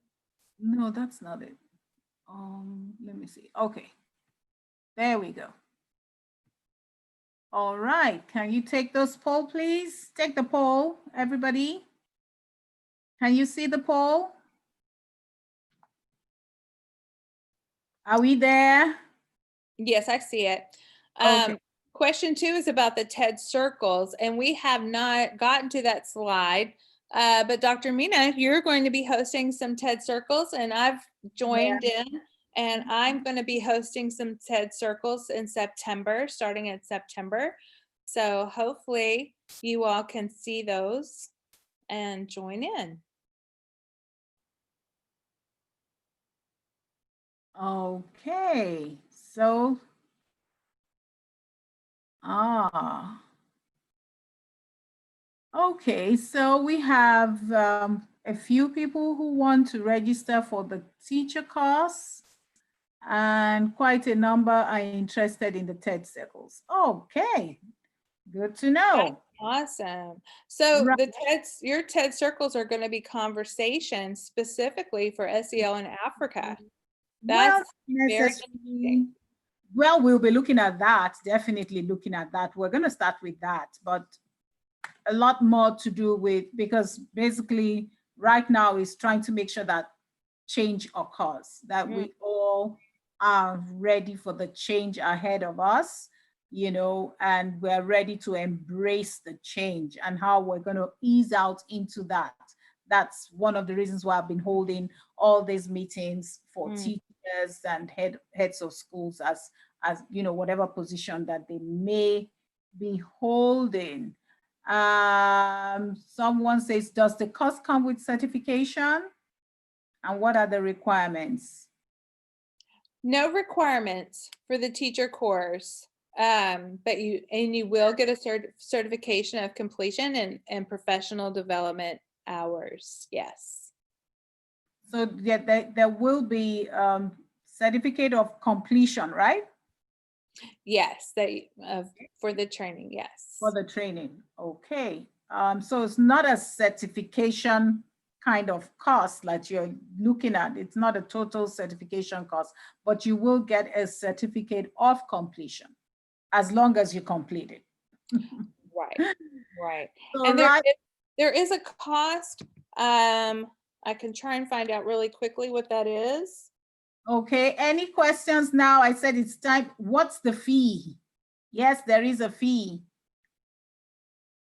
No, that's not it. Let me see. Okay, there we go. All right, can you take those poll, please? Take the poll, everybody. Can you see the poll? Are we there? Yes, I see it. Okay. Question 2 is about the TED circles, and we have not gotten to that slide. But Dr. Mina, you're going to be hosting some TED circles, and I've joined in, and I'm going to be hosting some TED circles in September, starting in September. So hopefully you all can see those and join in. Okay, so, okay, so we have a few people who want to register for the teacher course. And quite a number are interested in the TED circles. Okay, good to know. Awesome. So Right. the your TED circles are going to be conversations specifically for SEL in Africa. Well, That's very interesting. well, we'll be looking at that, definitely looking at that. We're going to start with that, but a lot more to do with, because basically right now is trying to make sure that change occurs, that we all are ready for the change ahead of us, you know, and we're ready to embrace the change and how we're going to ease out into that. That's one of the reasons why I've been holding all these meetings for teachers and heads of schools, as you know, whatever position that they may be holding. Someone says, does the course come with certification? And what are the requirements? No requirements for the teacher course, but you will get a certification of completion and professional development hours. Yes. So yeah, there will be certificate of completion, right? Yes, for the training. Yes. For the training. Okay. So it's not a certification kind of cost that you're looking at. It's not a total certification cost, but you will get a certificate of completion as long as you complete it. Right. Right. So, And right. there is a cost. I can try and find out really quickly what that is. Okay, any questions now? I said it's time. What's the fee? Yes, there is a fee.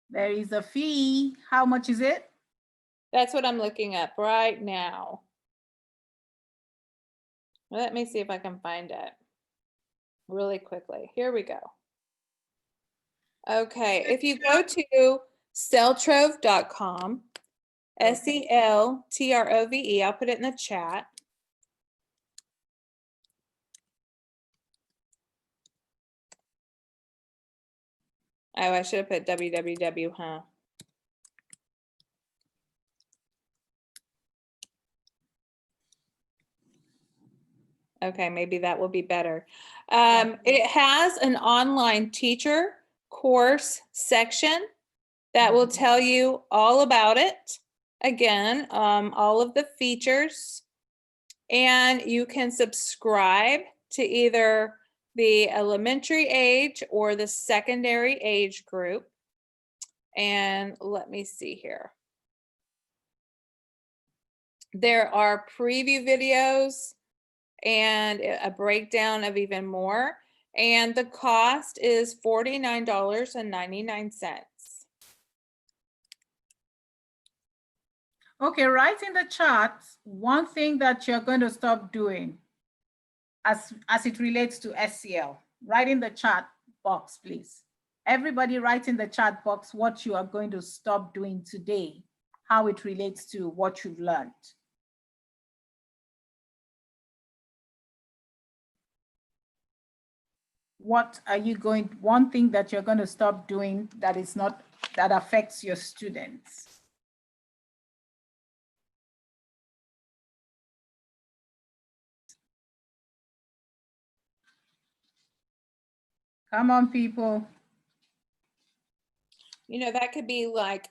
There is a fee. How much is it? That's what I'm looking up right now. Let me see if I can find it really quickly. Here we go. Okay, if you go to seltrove.com, SELTROVE, I'll put it in the chat. Oh, I should have put www, huh? Okay, maybe that will be better. It has an online teacher course section that will tell you all about it. Again, all of the features. And you can subscribe to either the elementary age or the secondary age group. And let me see here. There are preview videos and a breakdown of even more. And the cost is $49.99. Okay, write in the chat one thing that you're going to stop doing as it relates to SEL. Write in the chat box, please. Everybody write in the chat box what you are going to stop doing today, how it relates to what you've learned. What are you going, one thing that you're going to stop doing that is not, that affects your students? Come on, people. You know, that could be like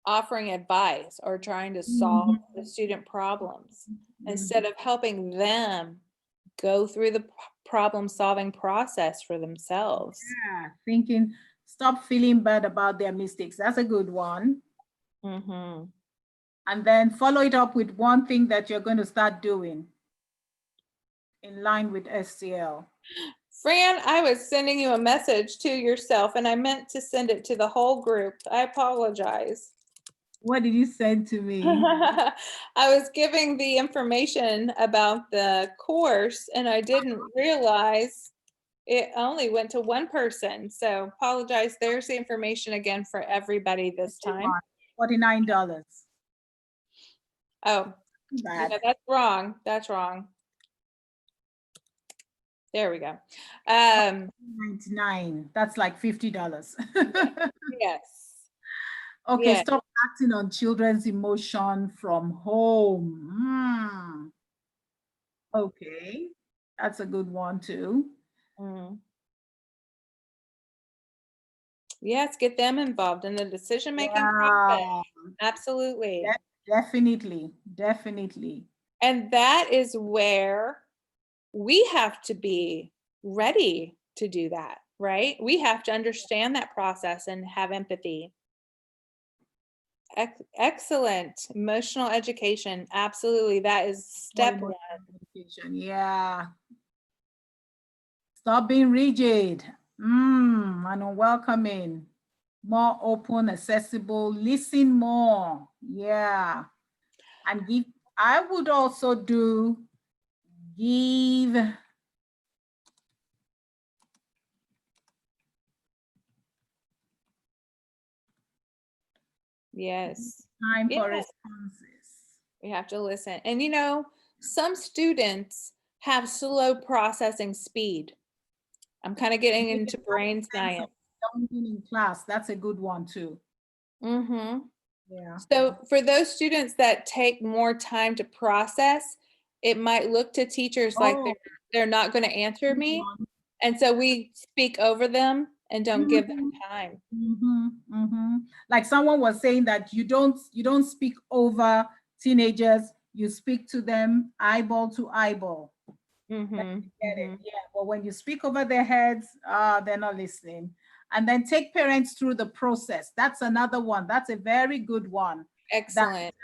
offering advice or trying to solve the student problems instead of helping them go through the problem solving process for themselves. Yeah, thinking, stop feeling bad about their mistakes. That's a good one. Mm-hmm. And then follow it up with one thing that you're going to start doing in line with SEL. Fran, I was sending you a message to yourself and I meant to send it to the whole group. I apologize. What did you send to me? I was giving the information about the course and I didn't realize it only went to one person. So apologize. There's the information again for everybody this time. $49. Oh, Bad. yeah, that's wrong. That's wrong. There we go. 99. That's like $50. Yes. Okay, Yes. stop acting on children's emotion from home. Okay. That's a good one too. Mm. Yes, get them involved in the decision-making process. Yeah, Absolutely. definitely, definitely. And that is where we have to be ready to do that, right? We have to understand that process and have empathy. Excellent. Emotional education. Absolutely. That is step More one. emotional education. Yeah. Stop being rigid and unwelcoming. More open, accessible, listen more. Yeah. And give, I would also do give Yes. time Yeah. for responses. We have to listen. And you know, some students have slow processing speed. I'm kind of getting Give into them brain that sense science. of belonging in class. That's a good one too. Mm-hmm. Yeah. So for those students that take more time to process, it might look to teachers like Oh, they're not going to answer good me. one. And so we speak over them and don't give them time. Like someone was saying that you don't speak over teenagers, you speak to them eyeball to eyeball. Mm-hmm. Get it? Yeah, but when you speak over their heads, they're not listening. And then take parents through the process. That's another one. That's a very good one. Excellent.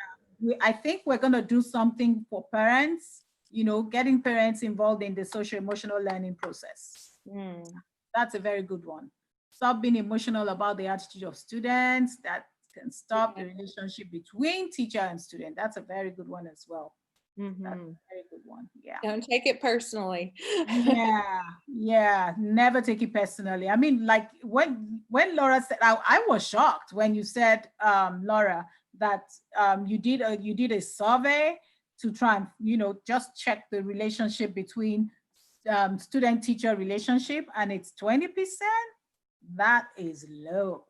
I think we're going to do something for parents, getting parents involved in the social emotional learning process. That's a very good one. Stop being emotional about the attitude of students. That can stop the relationship between teacher and student. That's a very good one as well. That's a very good one. Yeah. Don't take it personally. Yeah. Never take it personally. I mean, like when Laura said, I was shocked when you said, Laura, that you did a survey to try and just check the relationship between student teacher relationship, and it's 20%. That is low.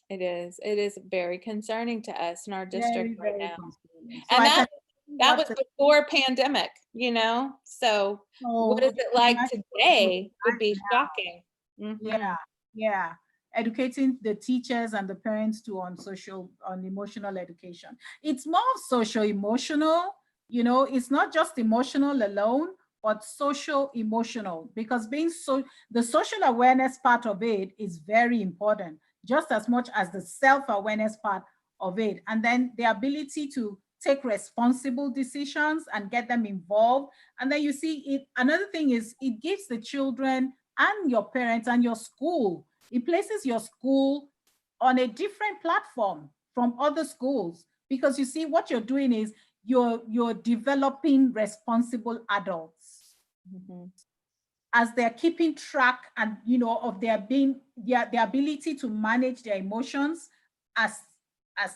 It is very concerning to us in our district right now. Concerning. And that was before pandemic, so what is it like today would be shocking. Yeah. Educating the teachers and the parents too on emotional education. It's more social emotional, it's not just emotional alone, but social emotional, because the social awareness part of it is very important, just as much as the self-awareness part of it. And then the ability to take responsible decisions and get them involved. And then you see it. Another thing is it gives the children and your parents and your school, it places your school on a different platform from other schools, because you see what you're doing is you're developing responsible adults as they're keeping track and of their ability to manage their emotions as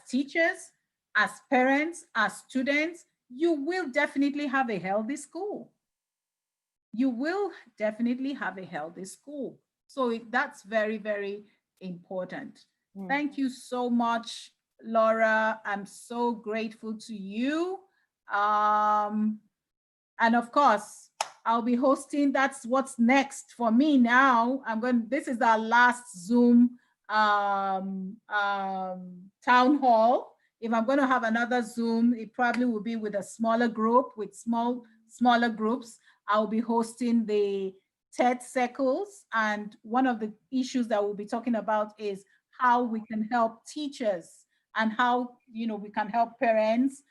teachers, as parents, as students. You will definitely have a healthy school. You will definitely have a healthy school. So that's very, very important. Thank you so much, Laura. I'm so grateful to you. And of course, I'll be hosting, that's what's next for me now. This is our last Zoom town hall. If I'm going to have another Zoom, it probably will be with a smaller group, with smaller groups. I'll be hosting the TED Circles, and one of the issues that we'll be talking about is how we can help teachers and how we can help parents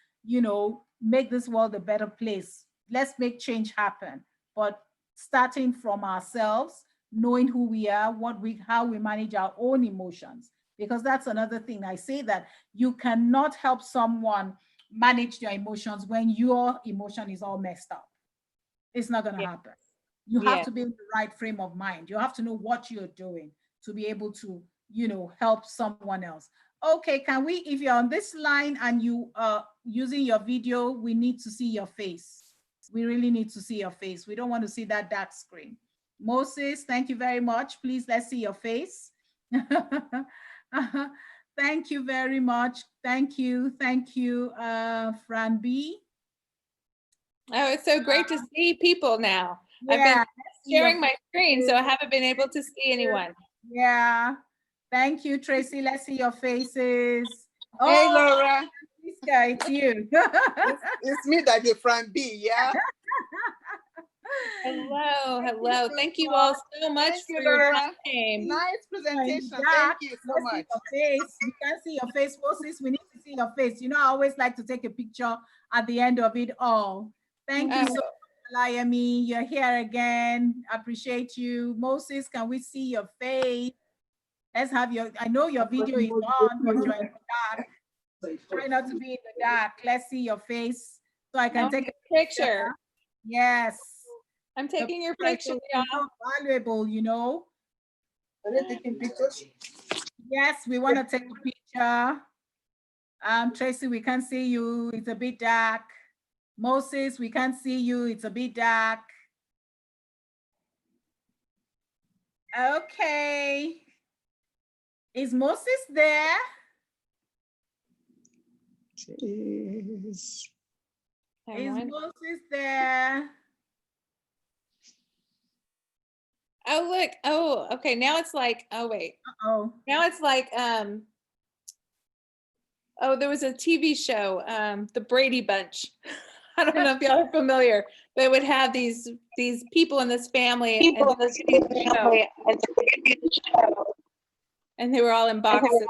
make this world a better place. Let's make change happen, but starting from ourselves, knowing who we are, how we manage our own emotions, because that's another thing. I say that you cannot help someone manage their emotions when your emotion is all messed up. It's not going to happen. You have to be in the right frame of mind. You have to know what you're doing to be able to, help someone else. Okay, can we, if you're on this line and you are using your video, we need to see your face. We really need to see your face. We don't want to see that dark screen. Moses, thank you very much. Please, let's see your face. Thank you very much. Thank you, Fran B. Oh, it's so great to see people now. I've Yeah, been let's see your sharing my screen, so I haven't been able to see anyone. Yeah. Thank you, Tracy. Let's see your faces. Hey, Oh, Laura. Francisca, it's you. It's me that the front B, yeah? Hello, Thank you hello. so Thank you all much. so much Thank you, for your Laura. time. Nice presentation. Jack, Thank you so let's much. see your face. We can't see your face. Moses, we need to see your face. You know, I always like to take a picture at the end of it all. Thank you so much, Layami. You're here again. Appreciate you. Moses, can we see your face? Let's have your, I know your video is on, but you're in the dark. Try not to be in the dark. Let's see your face so I can take a Picture. Yes. I'm The taking your picture picture, is y'all. so valuable, you know. Are they taking pictures? Yes, we want to take a picture. Tracy, we can't see you. It's a bit dark. Moses, we can't see you. It's a bit dark. Okay. Is Moses there? Yes. Is Moses there? Oh, look. Oh, okay. Now it's like, oh, wait. Oh, Now it's like, oh, there was a TV show, The Brady Bunch. I don't know if y'all are familiar. They would have these people in this family, and they were all in boxes.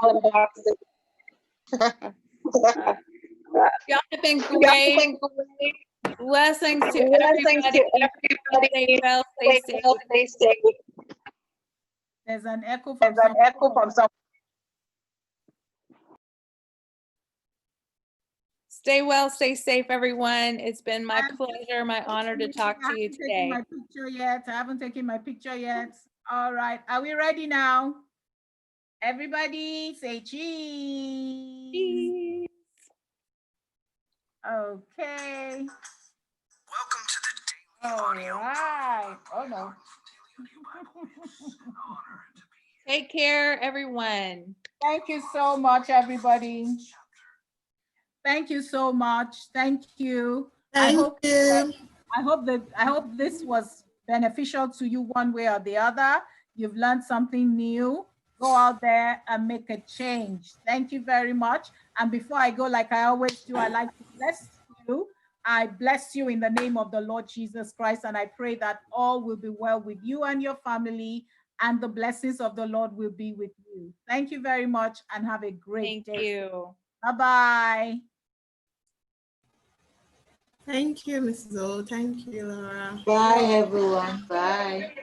Y'all have been great. Blessings to everybody. Stay well, stay safe. there's an echo from some. Stay well, stay safe, everyone. It's been my pleasure, my honor to talk to you today. I haven't taken my picture yet. All right, are we ready now? Everybody say cheese. Cheese. Okay. Welcome to the Daily All Audio. right. Oh no. Take care, everyone. Thank you so much, everybody. Thank you so much. Thank you. I hope this was beneficial to you one way or the other. You've learned something new. Go out there and make a change. Thank you very much. And before I go, like I always do, I like to bless you. I bless you in the name of the Lord Jesus Christ, and I pray that all will be well with you and your family, and the blessings of the Lord will be with you. Thank you very much, and have a great day. Thank you. Bye-bye. Thank you, Mrs. O. Thank you, Laura. Bye, everyone. Bye.